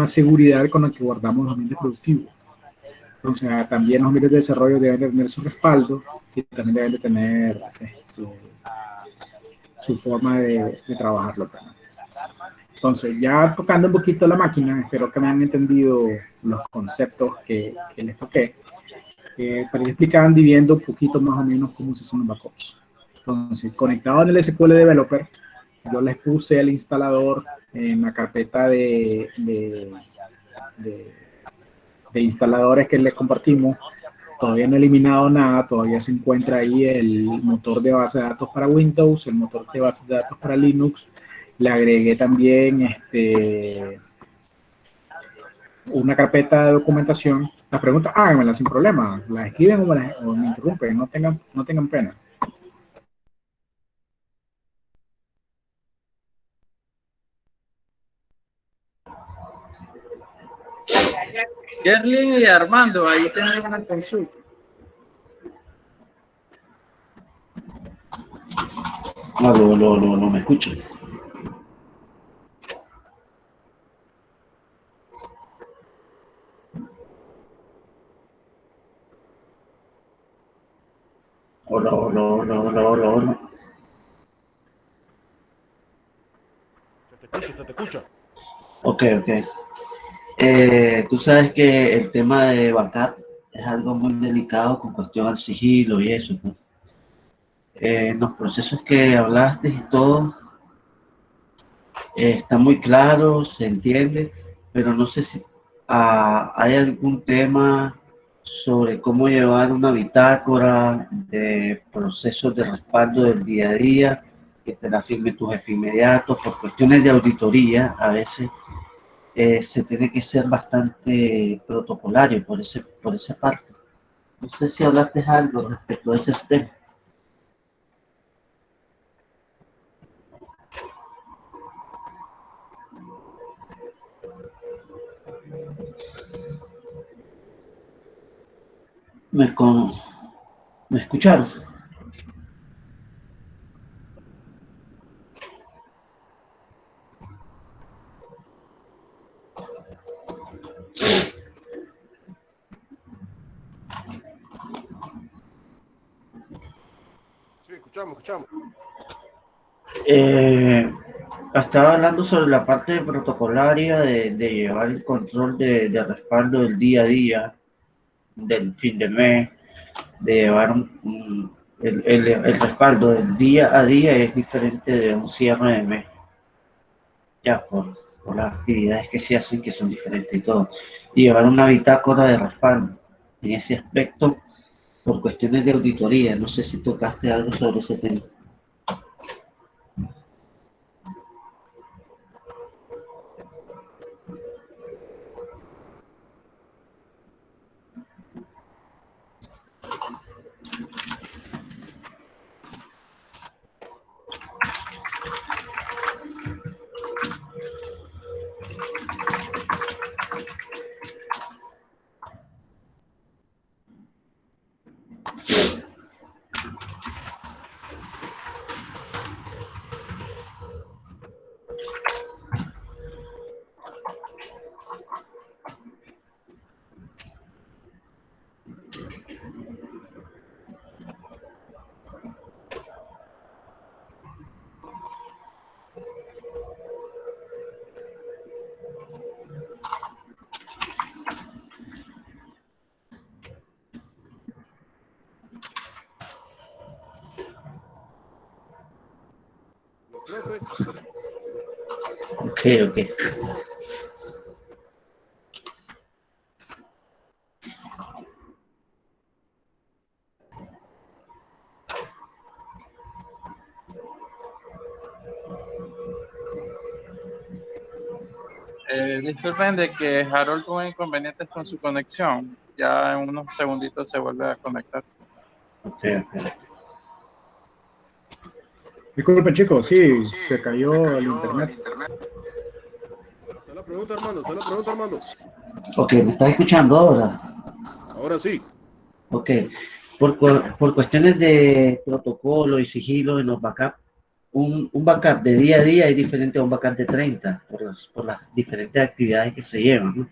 seguridad con la que guardamos los ambientes productivos. Entonces, también los ambientes de desarrollo deben de tener su respaldo y también deben de tener su forma de trabajarlo. Entonces, ya tocando un poquito la máquina, espero que me han entendido los conceptos que les toqué. Para ir explicando y viendo un poquito más o menos cómo se hacen los backups. Entonces, conectado en el SQL Developer, yo les puse el instalador en la carpeta de instaladores que les compartimos. Todavía no he eliminado nada, todavía se encuentra ahí el motor de base de datos para Windows, el motor de base de datos para Linux. Le agregué también una carpeta de documentación. Las preguntas, háganmelas sin problema, las escriben o me interrumpen, no tengan pena. Gerlin y Armando, ahí tienen una consulta. No me escucho. Hola. Se te escucha. Ok. Tú sabes que el tema de backup es algo muy delicado con cuestión al sigilo y eso, pues. Los procesos que hablaste y todo está muy claro, se entiende, pero no sé si hay algún tema sobre cómo llevar una bitácora de procesos de respaldo del día a día, que te la firme tu jefe inmediato, por cuestiones de auditoría, a veces se tiene que ser bastante protocolario por esa parte. No sé si hablaste algo respecto a ese tema. ¿Me, con, ¿Me escucharon? Sí, escuchamos. Estaba hablando sobre la parte protocolaria de llevar el control de respaldo del día a día, del fin de mes, de llevar el respaldo del día a día es diferente de un cierre de mes, ya por las actividades que se hacen que son diferentes y todo. Y llevar una bitácora de respaldo en ese aspecto por cuestiones de auditoría. No sé si tocaste algo sobre ese tema. pues. Ok. Disculpen de que Harold tuvo inconvenientes con su conexión. Ya en unos segunditos se vuelve a conectar. Ok. Disculpen, chicos, sí, se cayó el internet. Haz la pregunta, Armando. Ok, ¿me estás escuchando ahora? Ahora sí. Ok. Por cuestiones de protocolo y sigilo en los backups, un backup de día a día es diferente a un backup de 30 por las diferentes actividades que se llevan, ¿no?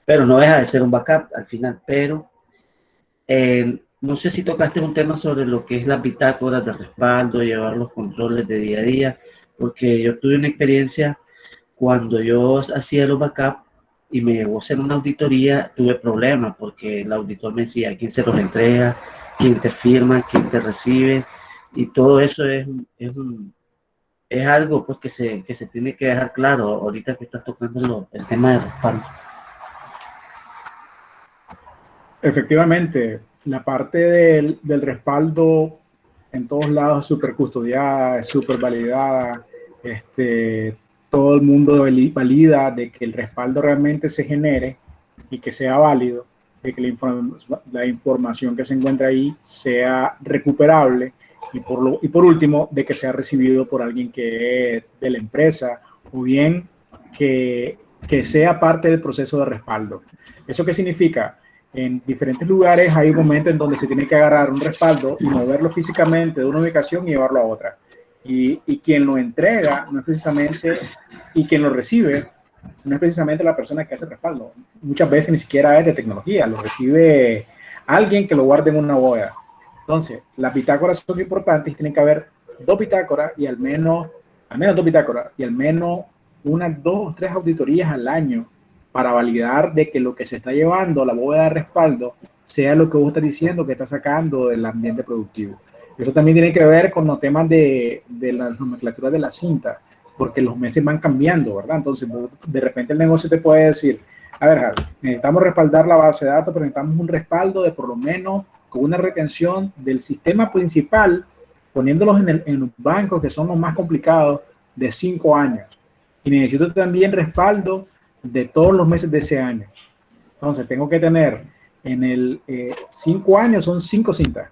Pero no deja de ser un backup al final. Pero no sé si tocaste un tema sobre lo que es las bitácoras de respaldo, llevar los controles de día a día, porque yo tuve una experiencia cuando yo hacía los backups y me llevó a hacer una auditoría, tuve problemas porque el auditor me decía quién se los entrega, quién te firma, quién te recibe, y todo eso es algo pues que se tiene que dejar claro ahorita que estás tocando el tema de respaldo. Efectivamente, la parte del respaldo en todos lados es súper custodiada, es súper validada. Todo el mundo valida de que el respaldo realmente se genere y que sea válido, de que la información que se encuentra ahí sea recuperable y por último, de que sea recibido por alguien que es de la empresa o bien que sea parte del proceso de respaldo. ¿Eso qué significa? En diferentes lugares hay momentos en donde se tiene que agarrar un respaldo y moverlo físicamente de una ubicación y llevarlo a otra. Y quien lo entrega no es precisamente, y quien lo recibe no es precisamente la persona que hace el respaldo. Muchas veces ni siquiera es de tecnología, lo recibe alguien que lo guarde en una bóveda. Entonces, las bitácoras son importantes y tienen que haber dos bitácoras y al menos dos bitácoras y al menos unas 2 o 3 auditorías al año para validar de que lo que se está llevando a la bóveda de respaldo sea lo que vos estás diciendo que está sacando del ambiente productivo. Eso también tiene que ver con los temas de la nomenclatura de la cinta, porque los meses van cambiando, ¿verdad? Entonces, de repente el negocio te puede decir, a ver, Javi, necesitamos respaldar la base de datos, pero necesitamos un respaldo de por lo menos con una retención del sistema principal, poniéndolos en los bancos que son los más complicados, de 5 años. Y necesito también respaldo de todos los meses de ese año. Entonces, tengo que tener en el 5 años, son 5 cintas,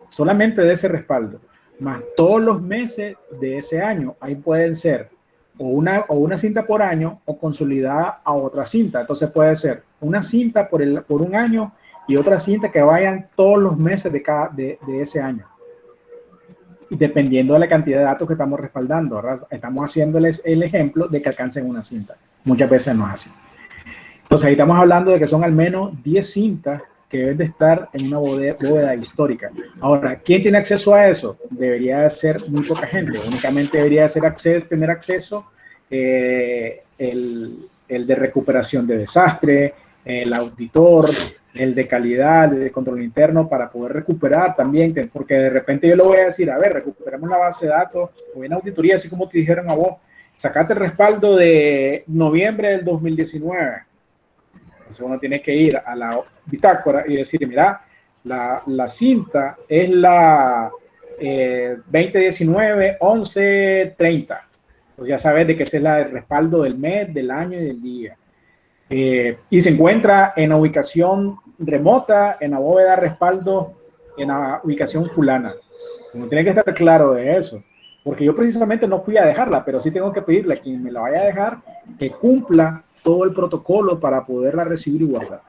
solamente de ese respaldo, más todos los meses de ese año. Ahí pueden ser o una cinta por año o consolidada a otra cinta. Entonces puede ser una cinta por un año y otra cinta que vayan todos los meses de ese año. Y dependiendo de la cantidad de datos que estamos respaldando, ¿verdad? Estamos haciéndoles el ejemplo de que alcancen una cinta. Muchas veces no es así. Entonces ahí estamos hablando de que son al menos 10 cintas que deben de estar en una bóveda histórica. Ahora, ¿quién tiene acceso a eso? Debería ser muy poca gente. Únicamente debería tener acceso el de recuperación de desastre, el auditor, el de calidad, el de control interno, para poder recuperar también, porque de repente yo le voy a decir, a ver, recuperemos la base de datos, o en auditoría, así como te dijeron a vos, sacate el respaldo de noviembre del 2019. Entonces uno tiene que ir a la bitácora y decir, mira, la cinta es la 2019-11-30. Pues ya sabes de que ese es el respaldo del mes, del año y del día. Y se encuentra en la ubicación remota, en la bóveda de respaldo, en la ubicación fulana. Uno tiene que estar claro de eso. Porque yo precisamente no fui a dejarla, pero sí tengo que pedirle a quien me la vaya a dejar que cumpla todo el protocolo para poderla recibir y guardar.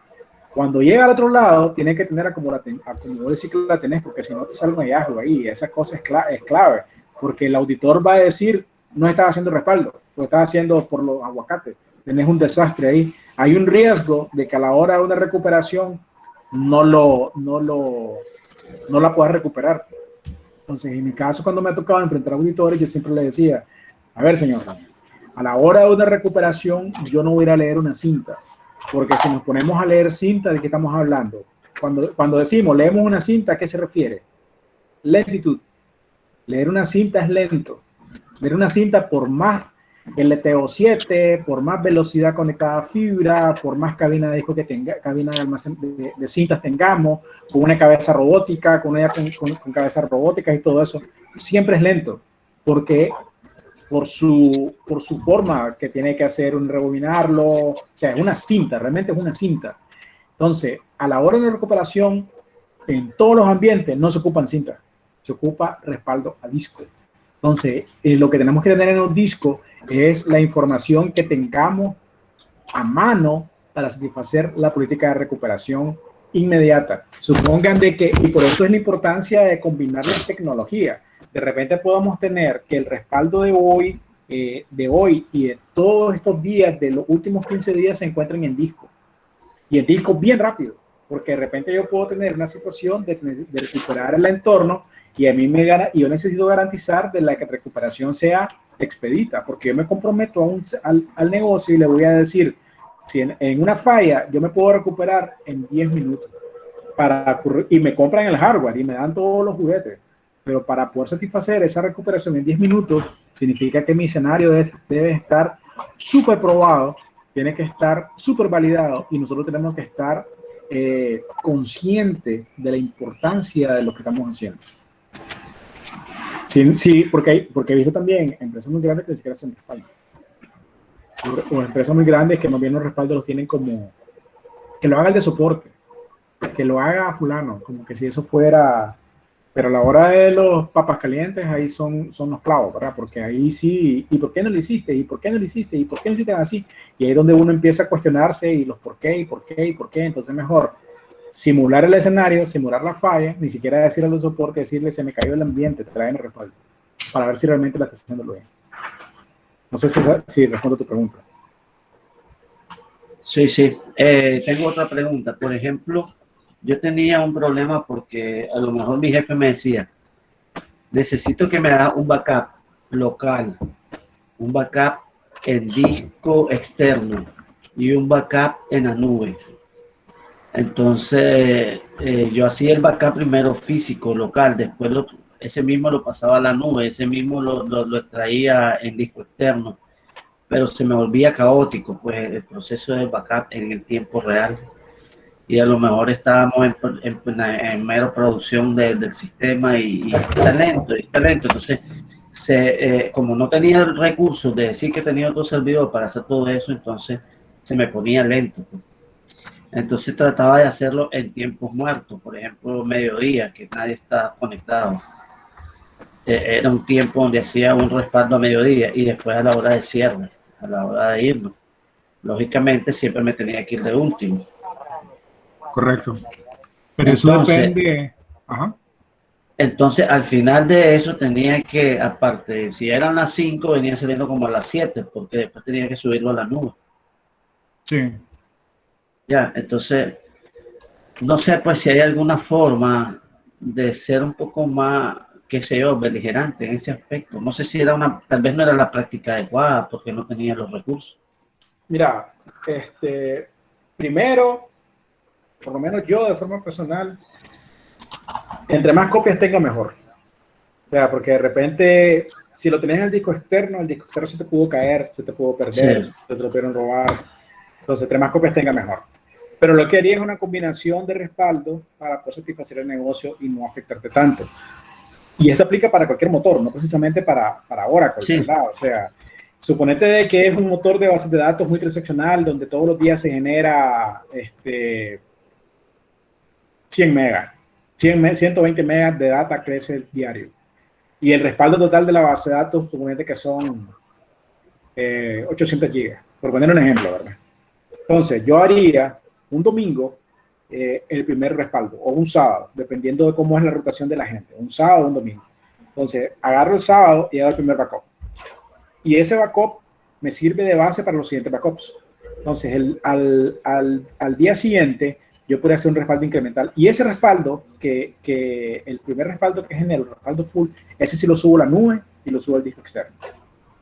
Cuando llega al otro lado, tiene que tener acomodar decir que la tenés, porque si no te sale un hallazgo ahí. Esa cosa es clave, porque el auditor va a decir, no estás haciendo respaldo, lo estás haciendo por los aguacates. Tenés un desastre ahí. Hay un riesgo de que a la hora de una recuperación no la puedas recuperar. Entonces, en mi caso, cuando me ha tocado enfrentar a auditores, yo siempre le decía, a ver, señor, a la hora de una recuperación, yo no voy a ir a leer una cinta, porque si nos ponemos a leer cinta, ¿de qué estamos hablando? Cuando decimos, leemos una cinta, ¿a qué se refiere? Lentitud. Leer una cinta es lento. Tener una cinta por más LTO7, por más velocidad conectada a fibra, por más cabina de disco que tenga, cabina de almacén de cintas tengamos, con una cabeza robótica, con cabezas robóticas y todo eso, siempre es lento, porque por su forma que tiene que hacer un rebobinarlo, o sea, es una cinta, realmente es una cinta. Entonces, a la hora de recuperación, en todos los ambientes no se ocupan cintas, se ocupa respaldo a disco. Entonces, lo que tenemos que tener en los discos es la información que tengamos a mano para satisfacer la política de recuperación inmediata. Supongan de que, y por eso es la importancia de combinar las tecnologías. De repente podamos tener que el respaldo de hoy y de todos estos días, de los últimos 15 días, se encuentren en disco. Y en disco bien rápido, porque de repente yo puedo tener una situación de recuperar el entorno y a mí yo necesito garantizar de la que recuperación sea expedita, porque yo me comprometo al negocio y le voy a decir, si en una falla yo me puedo recuperar en 10 minutos y me compran el hardware y me dan todos los juguetes, pero para poder satisfacer esa recuperación en 10 minutos significa que mi escenario debe estar súper probado, tiene que estar súper validado y nosotros tenemos que estar conscientes de la importancia de lo que estamos haciendo. Sí, porque he visto también empresas muy grandes que ni siquiera hacen respaldo. O empresas muy grandes que más bien los respaldos los tienen como que lo haga el de soporte, que lo haga fulano, como que si eso fuera, pero a la hora de los papas calientes ahí son los clavos, ¿verdad? Porque ahí sí, ¿y por qué no lo hiciste? ¿Y por qué no lo hiciste? ¿Y por qué no lo hiciste así? Y ahí es donde uno empieza a cuestionarse y los por qué, y por qué, y por qué. Entonces mejor simular el escenario, simular la falla, ni siquiera decir a los soportes, decirle se me cayó el ambiente, tráeme el respaldo, para ver si realmente la estás haciendo bien. No sé si respondo a tu pregunta. Sí. Tengo otra pregunta. Por ejemplo, yo tenía un problema porque a lo mejor mi jefe me decía, necesito que me haga un backup local, un backup en disco externo y un backup en la nube. Entonces, yo hacía el backup primero físico, local, después ese mismo lo pasaba a la nube, ese mismo lo extraía en disco externo, pero se me volvía caótico, pues, el proceso de backup en el tiempo real. Y a lo mejor estábamos en mera producción del sistema y está lento. Entonces, como no tenía el recurso de decir que tenía otro servidor para hacer todo eso, entonces se me ponía lento, pues. Entonces trataba de hacerlo en tiempos muertos, por ejemplo, mediodía, que nadie está conectado. Era un tiempo donde hacía un respaldo a mediodía y después a la hora de cierre, a la hora de irnos. Lógicamente siempre me tenía que ir de último. Correcto. Pero eso depende. Ajá. Entonces, al final de eso tenía que, aparte, si eran las 5, venía saliendo como a las 7, porque después tenía que subirlo a la nube. Sí. Ya, entonces, no sé pues si hay alguna forma de ser un poco más, qué sé yo, beligerante en ese aspecto. No sé si era tal vez no era la práctica adecuada porque no tenía los recursos. Mira, primero, por lo menos yo de forma personal, entre más copias tenga mejor. O sea, porque de repente, si lo tenés en el disco externo se te pudo caer, se te pudo perder, sí, se te lo pudieron robar. Entonces, entre más copias tenga mejor. Pero lo que haría es una combinación de respaldo para poder satisfacer el negocio y no afectarte tanto. Y esto aplica para cualquier motor, no precisamente para Oracle, sí, ¿verdad? O sea, suponete de que es un motor de bases de datos muy transaccional donde todos los días se genera 100 megas, 120 megas de data crece el diario. Y el respaldo total de la base de datos, suponete que son 800 gigas, por poner un ejemplo, ¿verdad? Entonces, yo haría un domingo el primer respaldo, o un sábado, dependiendo de cómo es la rotación de la gente, un sábado o un domingo. Entonces, agarro el sábado y hago el primer backup. Y ese backup me sirve de base para los siguientes backups. Entonces, al día siguiente, yo podría hacer un respaldo incremental. Y ese respaldo, que el primer respaldo que genero, el respaldo full, ese sí lo subo a la nube y lo subo al disco externo.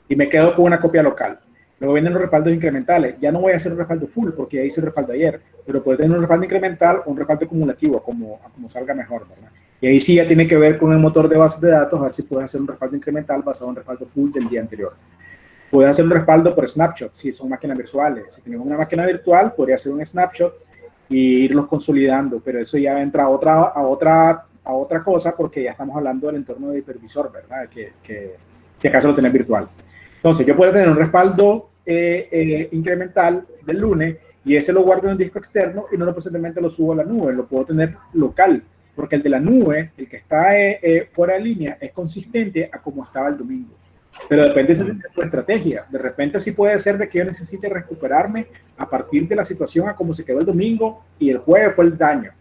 Y me quedo con una copia local. Luego vienen los respaldos incrementales. Ya no voy a hacer un respaldo full porque ya hice el respaldo ayer, pero puedo tener un respaldo incremental o un respaldo acumulativo, como salga mejor, ¿verdad? Y ahí sí ya tiene que ver con el motor de bases de datos, a ver si puedes hacer un respaldo incremental basado en un respaldo full del día anterior. Puedes hacer un respaldo por snapshot, si son máquinas virtuales. Si tienes una máquina virtual, podría hacer un snapshot y irlos consolidando, pero eso ya entra a otra cosa, porque ya estamos hablando del entorno de hipervisor, ¿verdad? Que si acaso lo tenés virtual. Entonces, yo puedo tener un respaldo incremental del lunes y ese lo guardo en un disco externo y no necesariamente lo subo a la nube, lo puedo tener local, porque el de la nube, el que está fuera de línea, es consistente a como estaba el domingo. Pero depende de tu estrategia. De repente sí puede ser de que yo necesite recuperarme a partir de la situación a cómo se quedó el domingo y el jueves fue el daño.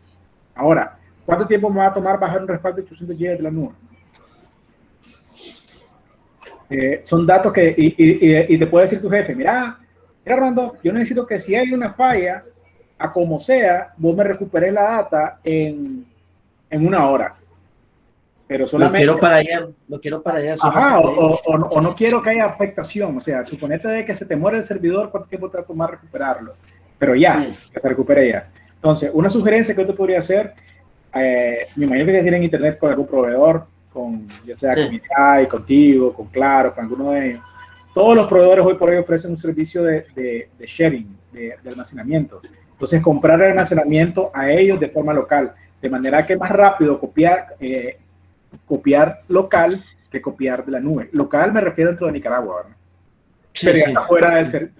Ahora, ¿cuánto tiempo me va a tomar bajar un respaldo de 800 GB de la nube? Son datos que, y te puede decir tu jefe, mira Armando, yo necesito que si hay una falla, a como sea, vos me recuperes la data en 1 hora. Pero solamente... Lo quiero para allá. Ajá, o no quiero que haya afectación. O sea, suponete de que se te muere el servidor, ¿cuánto tiempo te va a tomar recuperarlo? Pero ya, que se recupere ya. Entonces, una sugerencia que yo te podría hacer, me imagino que ya tienen internet con algún proveedor, ya sea con ICAI, contigo, con Claro, con alguno de ellos. Todos los proveedores hoy por hoy ofrecen un servicio de sharing, de almacenamiento. Entonces, comprar el almacenamiento a ellos de forma local, de manera que es más rápido copiar local que copiar de la nube. Local me refiero dentro de Nicaragua, ¿verdad? Pero ya está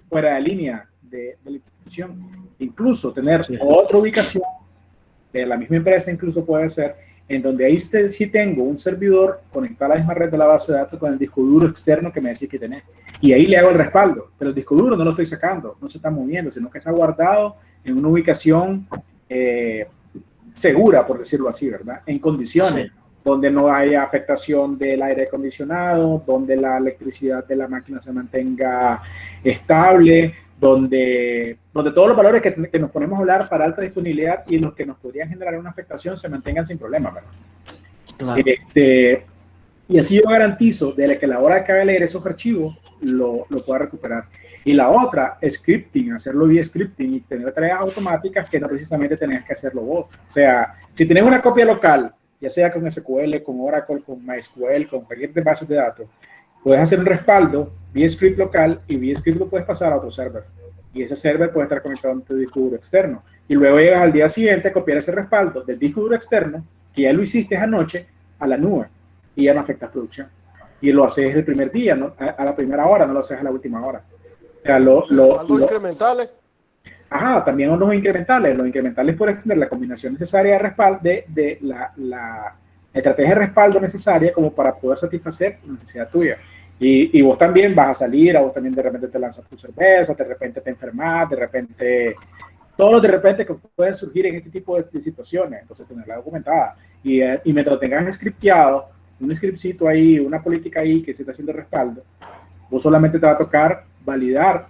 fuera de línea de la institución. Incluso tener otra ubicación de la misma empresa, incluso puede ser, en donde ahí sí tengo un servidor conectado a la misma red de la base de datos con el disco duro externo que me decía que tenés. Y ahí le hago el respaldo, pero el disco duro no lo estoy sacando, no se está moviendo, sino que está guardado en una ubicación segura, por decirlo así, ¿verdad? En condiciones donde no haya afectación del aire acondicionado, donde la electricidad de la máquina se mantenga estable, donde todos los valores que nos ponemos a hablar para alta disponibilidad y los que nos podrían generar una afectación se mantengan sin problema, ¿verdad? Claro. Y así yo garantizo de que a la hora de que vaya a leer esos archivos lo pueda recuperar. Y la otra, scripting, hacerlo vía scripting y tener tareas automáticas que no precisamente tenés que hacerlo vos. O sea, si tenés una copia local, ya sea con SQL, con Oracle, con MySQL, con cualquier base de datos, puedes hacer un respaldo vía script local y vía script lo puedes pasar a otro server. Y ese server puede estar conectado a tu disco duro externo. Y luego llegas al día siguiente a copiar ese respaldo del disco duro externo, que ya lo hiciste anoche, a la nube. Y ya no afectas producción. Y lo haces el primer día, ¿no? A la primera hora, no lo haces a la última hora. O sea, ¿Los incrementales? Ajá, también los incrementales. Los incrementales pueden tener la combinación necesaria de respaldo, de la estrategia de respaldo necesaria como para poder satisfacer la necesidad tuya. Y vos también vas a salir, a vos también de repente te lanzas tu cerveza, de repente te enfermas, de repente, todos los de repente que pueden surgir en este tipo de situaciones. Entonces, tenerla documentada. Y mientras lo tengas scripteado, un scriptcito ahí, una política ahí que se está haciendo respaldo, vos solamente te va a tocar validar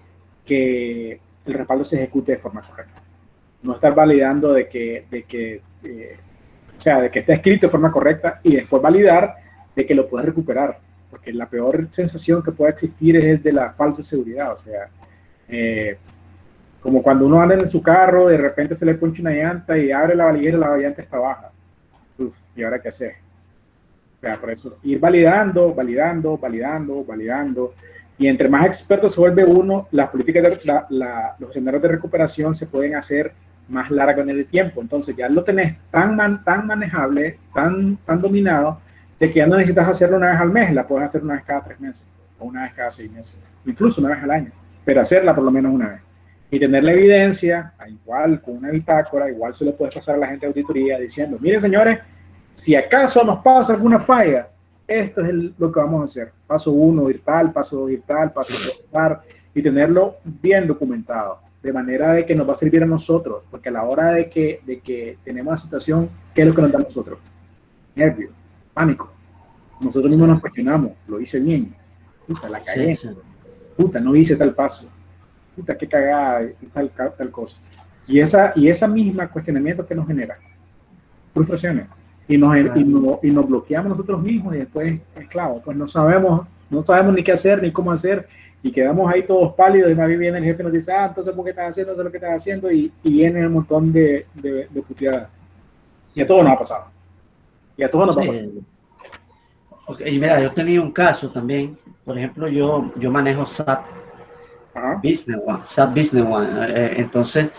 que el respaldo se ejecute de forma correcta. No estar validando de que está escrito de forma correcta y después validar de que lo puedes recuperar. Porque la peor sensación que puede existir es el de la falsa seguridad. O sea, como cuando uno anda en su carro, de repente se le poncha una llanta y abre la valiguera y la llanta está baja. Uf, ¿y ahora qué hacer? O sea, por eso, ir validando. Y entre más experto se vuelve uno, las políticas, los escenarios de recuperación se pueden hacer más largos en el tiempo. Entonces ya lo tenés tan manejable, tan dominado, de que ya no necesitas hacerlo una vez al mes, la puedes hacer una vez cada 3 meses, o una vez cada 6 meses, incluso una vez al año, pero hacerla por lo menos una vez. Y tener la evidencia, igual con una bitácora, igual se lo puedes pasar a la gente de auditoría diciendo, miren señores, si acaso nos pasa alguna falla, esto es lo que vamos a hacer. Paso 1, ir tal, paso 2, ir tal, paso 3, tal, y tenerlo bien documentado, de manera de que nos va a servir a nosotros, porque a la hora de que tenemos una situación, ¿qué es lo que nos da a nosotros? Nervio, pánico. Nosotros mismos nos cuestionamos, lo hice bien, puta, la cagué, puta, no hice tal paso, puta, qué cagada, tal cosa. Y esa misma cuestionamiento que nos genera frustraciones. Y nos bloqueamos nosotros mismos y después, claro, pues no sabemos ni qué hacer, ni cómo hacer, y quedamos ahí todos pálidos, y más bien viene el jefe y nos dice, entonces ¿por qué estás haciendo lo que estás haciendo? Y viene un montón de puteadas. Y a todos nos ha pasado. Y a todos nos vamos. Sí. Okay, y mira, yo tenía un caso también, por ejemplo, yo manejo SAP Ajá. SAP Business One, entonces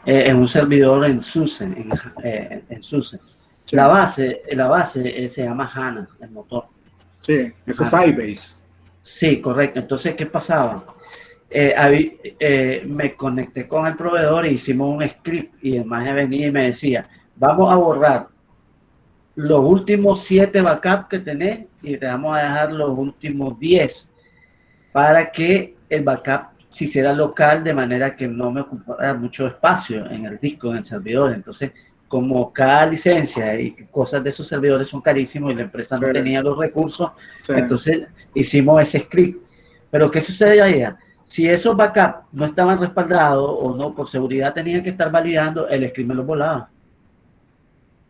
es un servidor en SUSE, en SUSE. Sí. La base se llama HANA, el motor. Sí, ese es HANA. Sybase. Sí, correcto. Entonces, ¿qué pasaba? Me conecté con el proveedor e hicimos un script y el maestro venía y me decía, vamos a borrar los últimos 7 backups que tenés y te vamos a dejar los últimos 10 para que el backup se hiciera local de manera que no me ocupara mucho espacio en el disco, en el servidor. Entonces, como cada licencia y cosas de esos servidores son carísimos y la empresa no tenía los recursos, entonces hicimos ese script. Pero ¿qué sucede ahí? Si esos backups no estaban respaldados o no, por seguridad tenían que estar validando, el script me los volaba.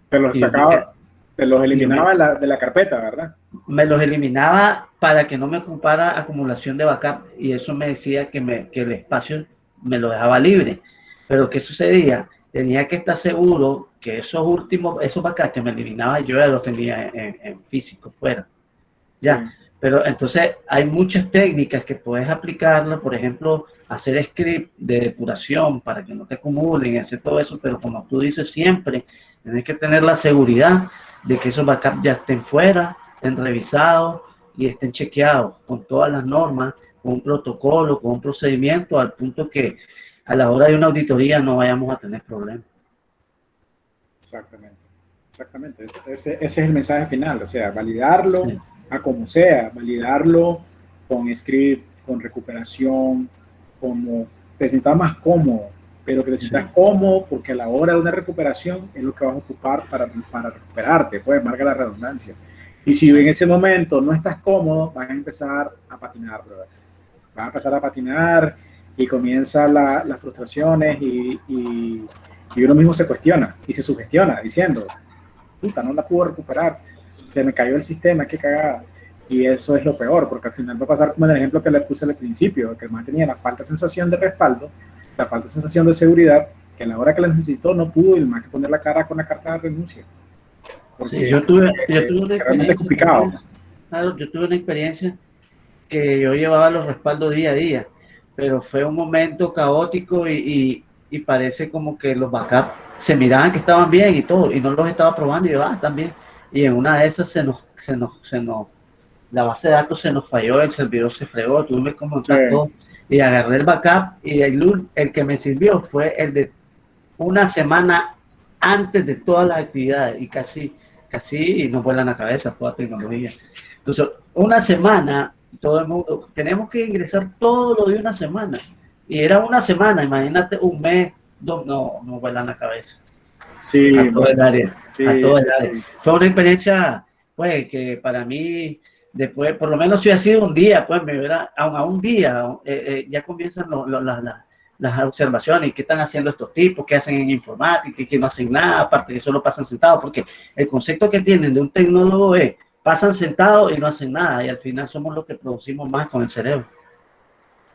Te los sacaba, te los eliminaba de la carpeta, ¿verdad? Me los eliminaba para que no me ocupara acumulación de backup y eso me decía que el espacio me lo dejaba libre. Pero ¿qué sucedía? Tenía que estar seguro que esos backups que me eliminaba yo ya los tenía en físico, fuera. Ya. Sí. Pero entonces hay muchas técnicas que puedes aplicarlas, por ejemplo, hacer script de depuración para que no te acumulen, hacer todo eso, pero como tú dices siempre, tienes que tener la seguridad de que esos backups ya estén fuera, estén revisados y estén chequeados con todas las normas, con un protocolo, con un procedimiento, al punto que a la hora de una auditoría no vayamos a tener problemas. Exactamente, exactamente. Ese es el mensaje final, o sea, validarlo a como sea, validarlo con script, con recuperación, como te sientas más cómodo, pero que te sientas cómodo porque a la hora de una recuperación es lo que vas a ocupar para recuperarte, pues, marca la redundancia. Y si en ese momento no estás cómodo, vas a empezar a patinar, ¿verdad? Vas a empezar a patinar y comienzan las frustraciones y uno mismo se cuestiona y se sugestiona diciendo, puta, no la puedo recuperar, se me cayó el sistema, qué cagada. Y eso es lo peor, porque al final va a pasar como en el ejemplo que le puse al principio, que el man tenía la falta de sensación de respaldo, la falta de sensación de seguridad, que a la hora que la necesitó no pudo y el man que poner la cara con la carta de renuncia. Porque sí, yo tuve una realmente complicado. Claro, yo tuve una experiencia que yo llevaba los respaldos día a día, pero fue un momento caótico y parece como que los backups se miraban que estaban bien y todo, y no los estaba probando y yo, están bien. Y en una de esas la base de datos se nos falló, el servidor se fregó, tuve que montar todo y agarré el backup y el que me sirvió fue el de una semana antes de todas las actividades y casi nos vuelan la cabeza toda tecnología. Entonces, una semana, todo el mundo, tenemos que ingresar todo lo de una semana. Y era una semana, imagínate un mes, no vuelan la cabeza. Sí, a todo el área. Sí, a todo sí, el área. Sí. Fue una experiencia, pues, que para mí, después, por lo menos si ha sido un día, pues, a un día, ya comienzan las observaciones, qué están haciendo estos tipos, qué hacen en informática, que no hacen nada, aparte que solo pasan sentados, porque el concepto que tienen de un tecnólogo es, pasan sentados y no hacen nada, y al final somos los que producimos más con el cerebro.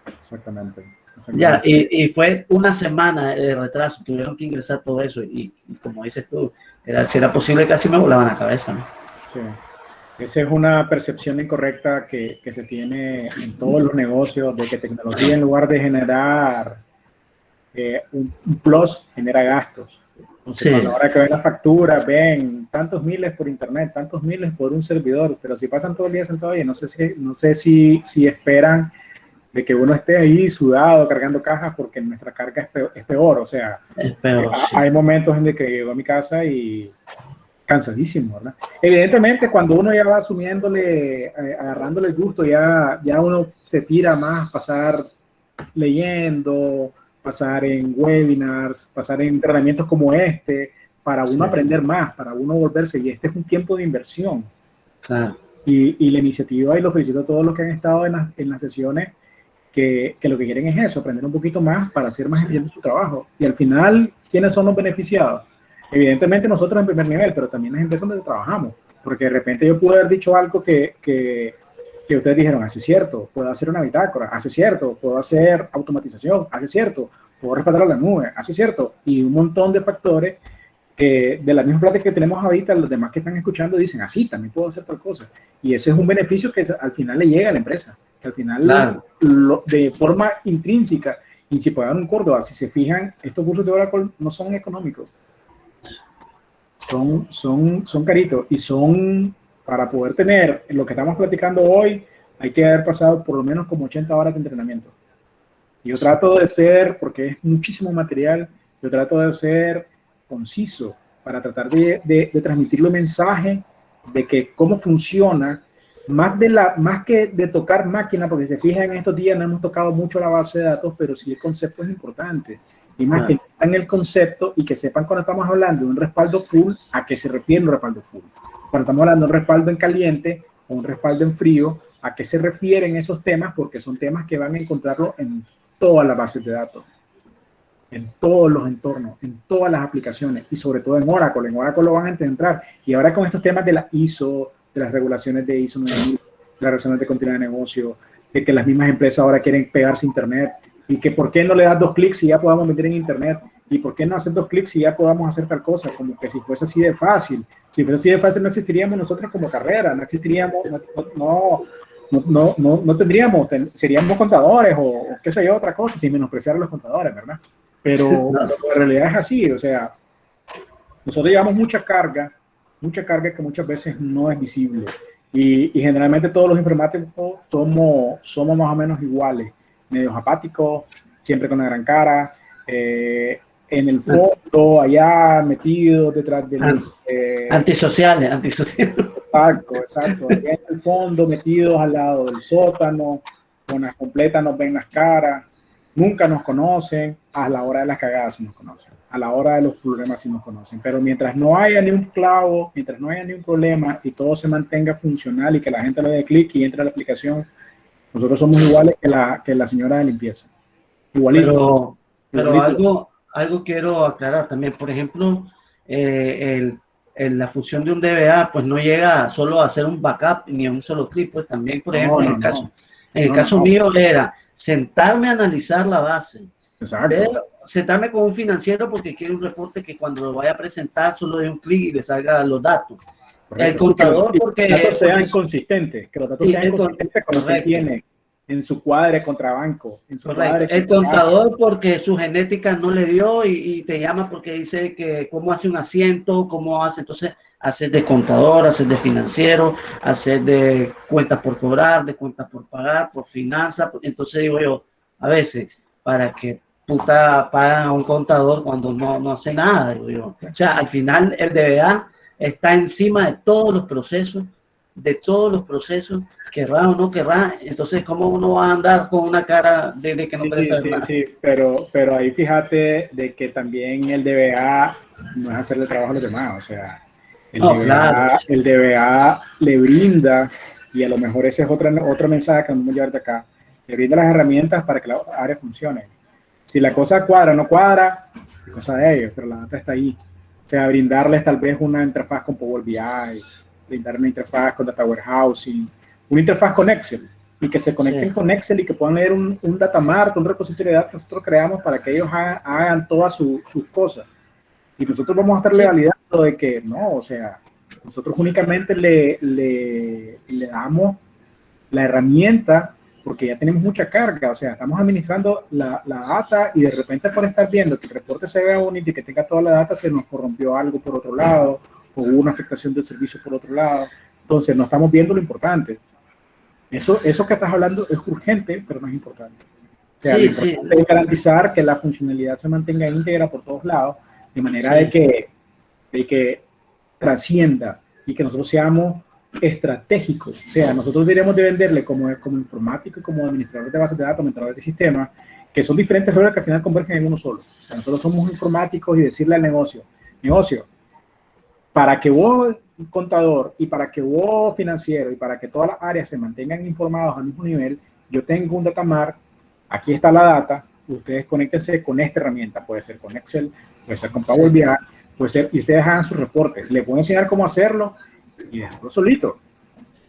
Exactamente. Ya, y fue una semana de retraso, tuvieron que ingresar todo eso, y como dices tú, si era posible casi me volaban la cabeza, ¿no? Sí. Esa es una percepción incorrecta que se tiene en todos los negocios, de que tecnología en lugar de generar un plus, genera gastos. Entonces, a la hora que ven la factura, ven tantos miles por internet, tantos miles por un servidor, pero si pasan todo el día sentado ahí, no sé si esperan de que uno esté ahí sudado, cargando cajas, porque nuestra carga es peor. O sea, es peor, hay momentos en que llego a mi casa y cansadísimo, ¿verdad? Evidentemente, cuando uno ya va asumiéndole, agarrándole el gusto, ya uno se tira más, pasar leyendo, pasar en webinars, pasar en entrenamientos como este, para uno aprender más, para uno volverse, y este es un tiempo de inversión. Claro. Y la iniciativa, y lo felicito a todos los que han estado en las sesiones, que lo que quieren es eso, aprender un poquito más para hacer más eficiente su trabajo. Y al final, ¿quiénes son los beneficiados? Evidentemente nosotros en primer nivel, pero también las empresas donde trabajamos, porque de repente yo pude haber dicho algo que ustedes dijeron, hace cierto, puedo hacer una bitácora, hace cierto, puedo hacer automatización, hace cierto, puedo respaldar a la nube, hace cierto, y un montón de factores que de la misma plática que tenemos ahorita, los demás que están escuchando dicen, así, también puedo hacer tal cosa. Y ese es un beneficio que al final le llega a la empresa, que al final, Claro. de forma intrínseca, y si pueden un Córdoba, si se fijan, estos cursos de Oracle no son económicos, son caritos, y son, para poder tener lo que estamos platicando hoy, hay que haber pasado por lo menos como 80 horas de entrenamiento. Y yo trato de ser, porque es muchísimo material, yo trato de ser conciso para tratar de transmitirle el mensaje de que cómo funciona, más que de tocar máquina, porque si se fijan en estos días no hemos tocado mucho la base de datos, pero sí el concepto es importante. Y más que en el concepto y que sepan cuando estamos hablando de un respaldo full, a qué se refiere un respaldo full. Cuando estamos hablando de un respaldo en caliente o un respaldo en frío, a qué se refieren esos temas, porque son temas que van a encontrarlo en todas las bases de datos, en todos los entornos, en todas las aplicaciones y sobre todo en Oracle. En Oracle lo van a entrar. Y ahora con estos temas de la ISO, de las regulaciones de ISO 9000, de las regulaciones de continuidad de negocio, de que las mismas empresas ahora quieren pegarse a Internet y que por qué no le das 2 clics y ya podamos meter en Internet y por qué no hacer 2 clics y ya podamos hacer tal cosa, como que si fuese así de fácil. Si fuese así de fácil no existiríamos nosotros como carrera, no existiríamos, no tendríamos, seríamos contadores o qué sé yo, otra cosa, sin menospreciar a los contadores, ¿verdad? Pero la realidad es así, o sea, nosotros llevamos mucha carga que muchas veces no es visible. Y generalmente todos los informáticos somos más o menos iguales, medios apáticos, siempre con una gran cara, en el fondo, allá metidos detrás del... Antisociales. Exacto. Allá en el fondo, metidos al lado del sótano, con las completas nos ven las caras, nunca nos conocen, a la hora de las cagadas sí nos conocen, a la hora de los problemas sí nos conocen, pero mientras no haya ni un clavo, mientras no haya ni un problema y todo se mantenga funcional y que la gente le dé clic y entre a la aplicación, nosotros somos iguales que la señora de limpieza. Igualito. Pero algo quiero aclarar también, por ejemplo, la función de un DBA pues no llega solo a hacer un backup ni a un solo clic, pues también, por ejemplo, en el caso mío era sentarme a analizar la base. Exacto. Sentarme con un financiero porque quiere un reporte que cuando lo vaya a presentar solo de un clic y le salga los datos. Correcto. El contador porque... Que los datos sean inconsistentes, que los datos sean inconsistentes con lo que tiene en su cuadre contra banco. El contador porque su genética no le dio y te llama porque dice que cómo hace un asiento, cómo hace, entonces hacer de contador, hacer de financiero, hacer de cuentas por cobrar, de cuentas por pagar, por finanzas. Entonces digo yo, a veces, para que puta pagan a un contador cuando no hace nada, digo yo. O sea, al final el DBA está encima de todos los procesos, querrá o no querrá. Entonces, ¿cómo uno va a andar con una cara de que no quiere saber nada? Sí, pero ahí fíjate de que también el DBA no es hacerle trabajo a los demás, o sea, el DBA le brinda, y a lo mejor ese es otro mensaje que vamos a llevar de acá, le brinda las herramientas para que la área funcione. Si la cosa cuadra o no cuadra, es cosa de ellos, pero la data está ahí. O sea, brindarles tal vez una interfaz con Power BI, brindar una interfaz con Data Warehousing, una interfaz con Excel, y que se conecten con Excel y que puedan leer un data mart, un repositorio de datos que nosotros creamos para que ellos hagan todas sus cosas. Y nosotros vamos a estarle validando de que no, o sea, nosotros únicamente le damos la herramienta porque ya tenemos mucha carga, o sea, estamos administrando la data y de repente por estar viendo que el reporte se vea bonito y que tenga toda la data, se nos corrompió algo por otro lado, o hubo una afectación del servicio por otro lado, entonces no estamos viendo lo importante. Eso que estás hablando es urgente, pero no es importante. O sea, lo importante es garantizar que la funcionalidad se mantenga íntegra por todos lados, de manera de que trascienda y que nosotros seamos estratégicos. O sea, nosotros deberíamos de venderle como informático y como administrador de bases de datos, administrador de sistemas, que son diferentes roles que al final convergen en uno solo. O sea, nosotros somos informáticos y decirle al negocio, para que vos, contador, y para que vos, financiero, y para que todas las áreas se mantengan informados al mismo nivel, yo tengo un data mart, aquí está la data, ustedes conéctense con esta herramienta, puede ser con Excel, puede ser con Power BI, puede ser, y ustedes hagan sus reportes. Les puedo enseñar cómo hacerlo y dejarlo solito.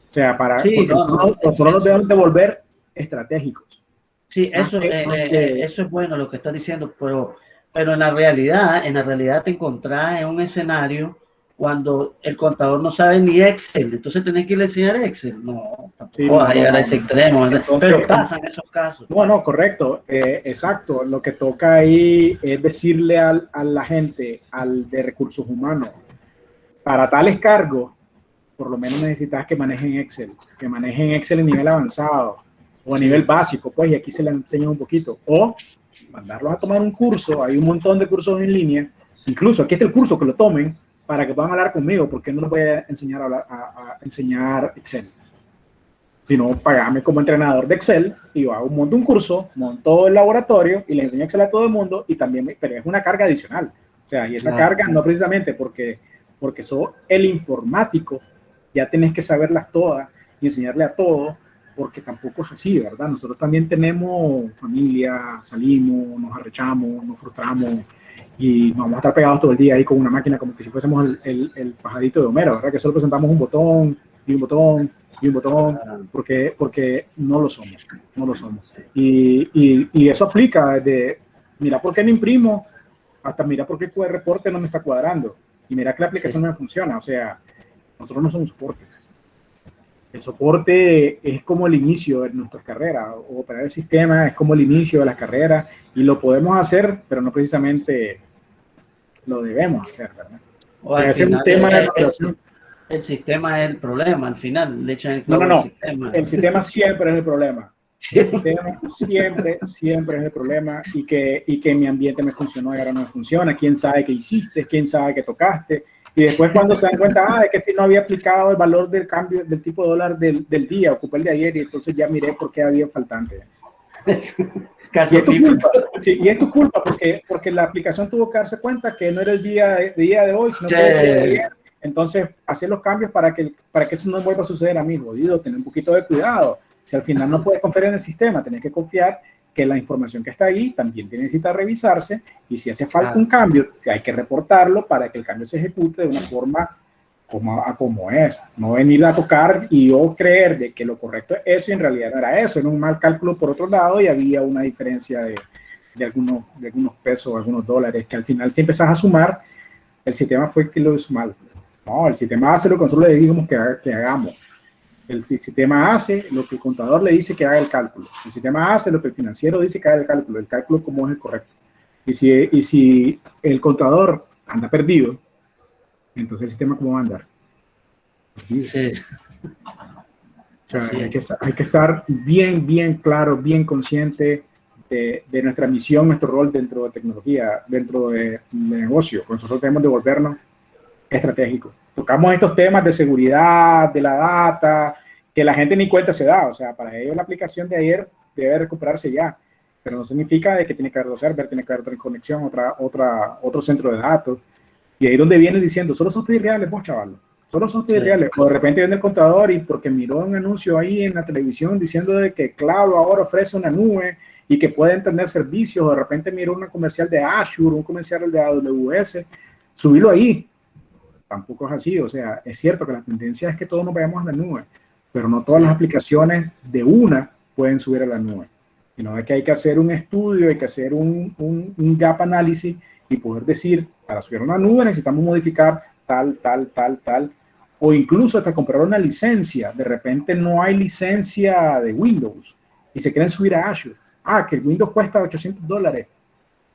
O sea, nosotros nos debemos de volver estratégicos. Sí, eso es bueno lo que estás diciendo, pero Pero en la realidad te encontrás en un escenario cuando el contador no sabe ni Excel, entonces tenés que ir a enseñar Excel. No, tampoco Sí, vas a llegar a ese extremo. Entonces, pero pasan esos casos. no, correcto, exacto. Lo que toca ahí es decirle a la gente, al de recursos humanos, para tales cargos, por lo menos necesitas que manejen Excel en nivel avanzado o a nivel básico, pues, y aquí se le enseña un poquito. O mandarlos a tomar un curso, hay un montón de cursos en línea, incluso aquí está el curso, que lo tomen para que puedan hablar conmigo, porque no les voy a enseñar a enseñar Excel. Sino pagarme como entrenador de Excel y yo hago un curso, monto el laboratorio y le enseño Excel a todo el mundo y también, pero es una carga adicional. O sea, y esa carga no precisamente porque soy el informático, ya tenés que saberlas todas y enseñarle a todos, porque tampoco es así, ¿verdad? Nosotros también tenemos familia, salimos, nos arrechamos, nos frustramos y vamos a estar pegados todo el día ahí con una máquina como que si fuésemos el pajarito de Homero, ¿verdad? Que solo presentamos un botón y un botón y un botón, porque no lo somos. Y eso aplica desde, mira por qué no imprimo, hasta mira por qué el QR reporte no me está cuadrando, y mira que la aplicación no me funciona. O sea, nosotros no somos soporte. El soporte es como el inicio de nuestras carreras, o operar el sistema es como el inicio de las carreras, y lo podemos hacer, pero no precisamente lo debemos hacer, ¿verdad? O al es un final, tema de evaluación. el sistema es el problema, al final le echan el No, clavo al sistema. el sistema siempre es el problema. El sistema siempre es el problema, y que mi ambiente me funcionó y ahora no me funciona. ¿Quién sabe qué hiciste? ¿Quién sabe qué tocaste? Y después cuando se dan cuenta, es que no había aplicado el valor del cambio del tipo de dólar del día, ocupé el de ayer y entonces ya miré por qué había faltante. Y es tu culpa, sí, y es tu culpa porque la aplicación tuvo que darse cuenta que no era el día de hoy, sino que era el día de ayer. Entonces, hacer los cambios para que eso no vuelva a suceder a mí, jodido, tener un poquito de cuidado. Si al final no puedes confiar en el sistema, tenés que confiar que la información que está ahí también necesita revisarse, y si hace falta un cambio, hay que reportarlo para que el cambio se ejecute de una forma como es. No venir a tocar y yo creer de que lo correcto es eso y en realidad no era eso, era un mal cálculo por otro lado y había una diferencia de algunos pesos, algunos dólares, que al final si empezás a sumar, el sistema fue que lo hizo mal. No, el sistema hace lo que nosotros le dijimos que hagamos. El sistema hace lo que el contador le dice que haga el cálculo. El sistema hace lo que el financiero dice que haga el cálculo como es el correcto. Y si el contador anda perdido, entonces el sistema ¿cómo va a andar? Perdido. Sí. O sea, hay que estar bien claro, bien consciente de nuestra misión, nuestro rol dentro de tecnología, dentro de negocio. Nosotros tenemos que volvernos estratégicos. Tocamos estos temas de seguridad, de la data, que la gente ni cuenta se da. O sea, para ellos la aplicación de ayer debe recuperarse ya, pero no significa de que tiene que haber dos servers, tiene que haber otra conexión, otro centro de datos. Y ahí es donde viene diciendo, solo son reales, vos, chaval. Solo son reales. O de repente viene el contador y porque miró un anuncio ahí en la televisión diciendo de que Cloud ahora ofrece una nube y que pueden tener servicios, o de repente miró una comercial de Azure, un comercial de AWS, subirlo ahí. Tampoco es así. O sea, es cierto que la tendencia es que todos nos vayamos a la nube, pero no todas las aplicaciones de una pueden subir a la nube, sino que hay que hacer un estudio, hay que hacer un gap análisis y poder decir, para subir a una nube necesitamos modificar tal, o incluso hasta comprar una licencia. De repente no hay licencia de Windows y se quieren subir a Azure. Que el Windows cuesta $800,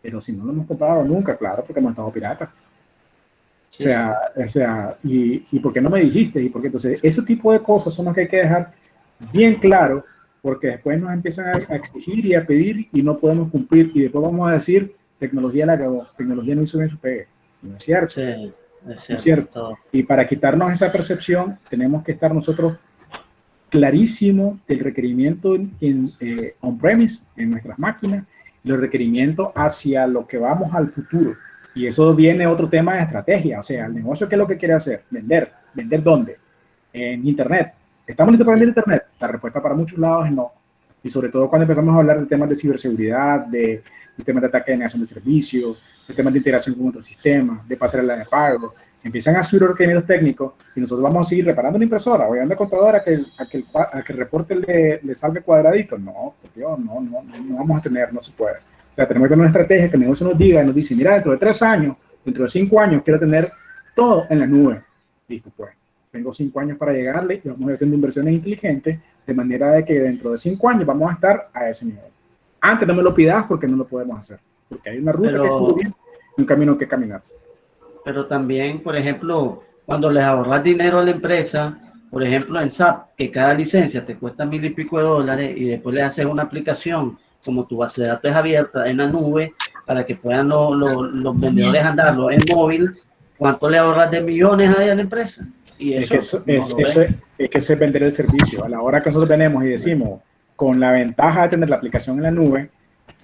pero si no lo hemos comprado nunca, claro, porque hemos estado piratas. Sí. O sea, ¿y por qué no me dijiste? ¿Y por qué? Entonces, ese tipo de cosas son las que hay que dejar bien claro, porque después nos empiezan a exigir y a pedir y no podemos cumplir, y después vamos a decir, tecnología la cagó, tecnología no hizo bien su pegue. No es cierto. Sí, es cierto. Y para quitarnos esa percepción, tenemos que estar nosotros clarísimo del requerimiento on-premise, en nuestras máquinas, y los requerimientos hacia lo que vamos al futuro. Y eso viene otro tema de estrategia. O sea, el negocio, ¿qué es lo que quiere hacer? Vender. ¿Vender dónde? En Internet. ¿Estamos listos para vender Internet? La respuesta para muchos lados es no. Y sobre todo cuando empezamos a hablar de temas de ciberseguridad, de temas de ataque de negación de servicios, de temas de integración con otros sistemas, de pasarela de pago, empiezan a subir requerimientos técnicos y nosotros vamos a seguir reparando la impresora o llevando al contador a que el reporte le salga cuadradito. No, por Dios, no vamos a tener, no se puede. O sea, tenemos que tener una estrategia que el negocio nos diga, nos dice, mira, dentro de 3 años, dentro de 5 años, quiero tener todo en la nube. Listo, pues, tengo 5 años para llegarle y vamos a ir haciendo inversiones inteligentes de manera de que dentro de 5 años vamos a estar a ese nivel. Antes no me lo pidas porque no lo podemos hacer, porque hay una ruta que cubrir y un camino que caminar. Pero también, por ejemplo, cuando les ahorras dinero a la empresa, por ejemplo, en SAP, que cada licencia te cuesta $1000 y pico y después le haces una aplicación, como tu base de datos es abierta en la nube, para que puedan los vendedores andarlo en móvil, ¿cuánto le ahorras de millones ahí a la empresa? Y eso, es que eso es vender el servicio. A la hora que nosotros tenemos y decimos, con la ventaja de tener la aplicación en la nube,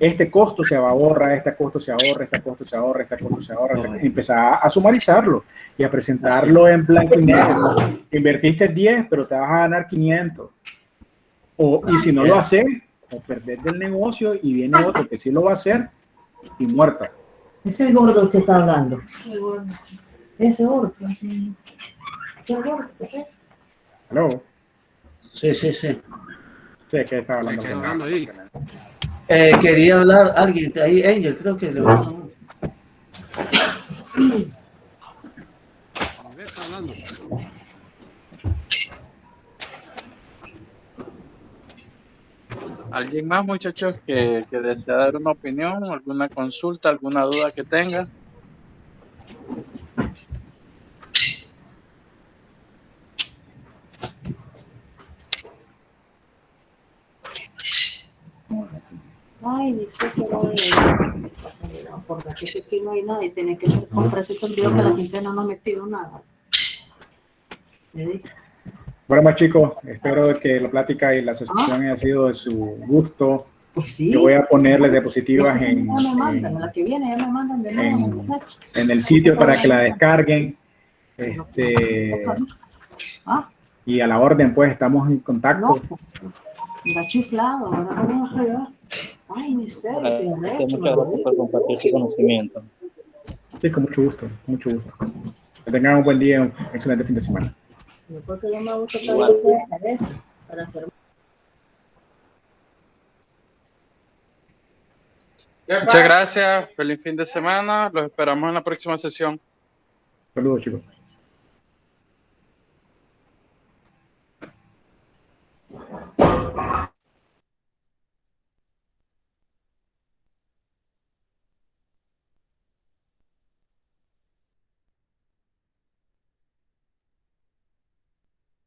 este costo se ahorra, este costo se ahorra, este costo se ahorra, este costo se ahorra, empezar a sumarizarlo y a presentarlo en blanco y negro. Invertiste 10, pero te vas a ganar 500. Y si no lo haces, o perdés del negocio y viene otro que sí lo va a hacer y muerta. Es el gordo que está hablando. El gordo. Ese gordo. Sí. ¿Qué gordo? ¿Aló? Sí. Sí, que estaba hablando. Se hablando ahí. Quería hablar alguien ahí, Angel, creo que le va a... Está hablando. ¿Alguien más, muchachos, que desea dar una opinión, alguna consulta, alguna duda que tenga? Ay, dice que no porque aquí no hay nadie, tiene que ser con precio entendido que la quincena no ha metido nada. Bueno, más chicos, espero que la plática y la asociación haya sido de su gusto. Pues sí. Yo voy a ponerles diapositivas la que viene, ya me mandan de nuevo. En el sitio para que la descarguen. Y a la orden, pues, estamos en contacto. Mira, chiflado, ahora vamos a pegar. Ay, ni sé, muchas gracias por compartir su conocimiento. Sí, con mucho gusto, mucho gusto. Que tengan un buen día, un excelente fin de semana. Porque yo me gusta eso para hacer. Muchas gracias, feliz fin de semana, los esperamos en la próxima sesión. Saludos, chicos.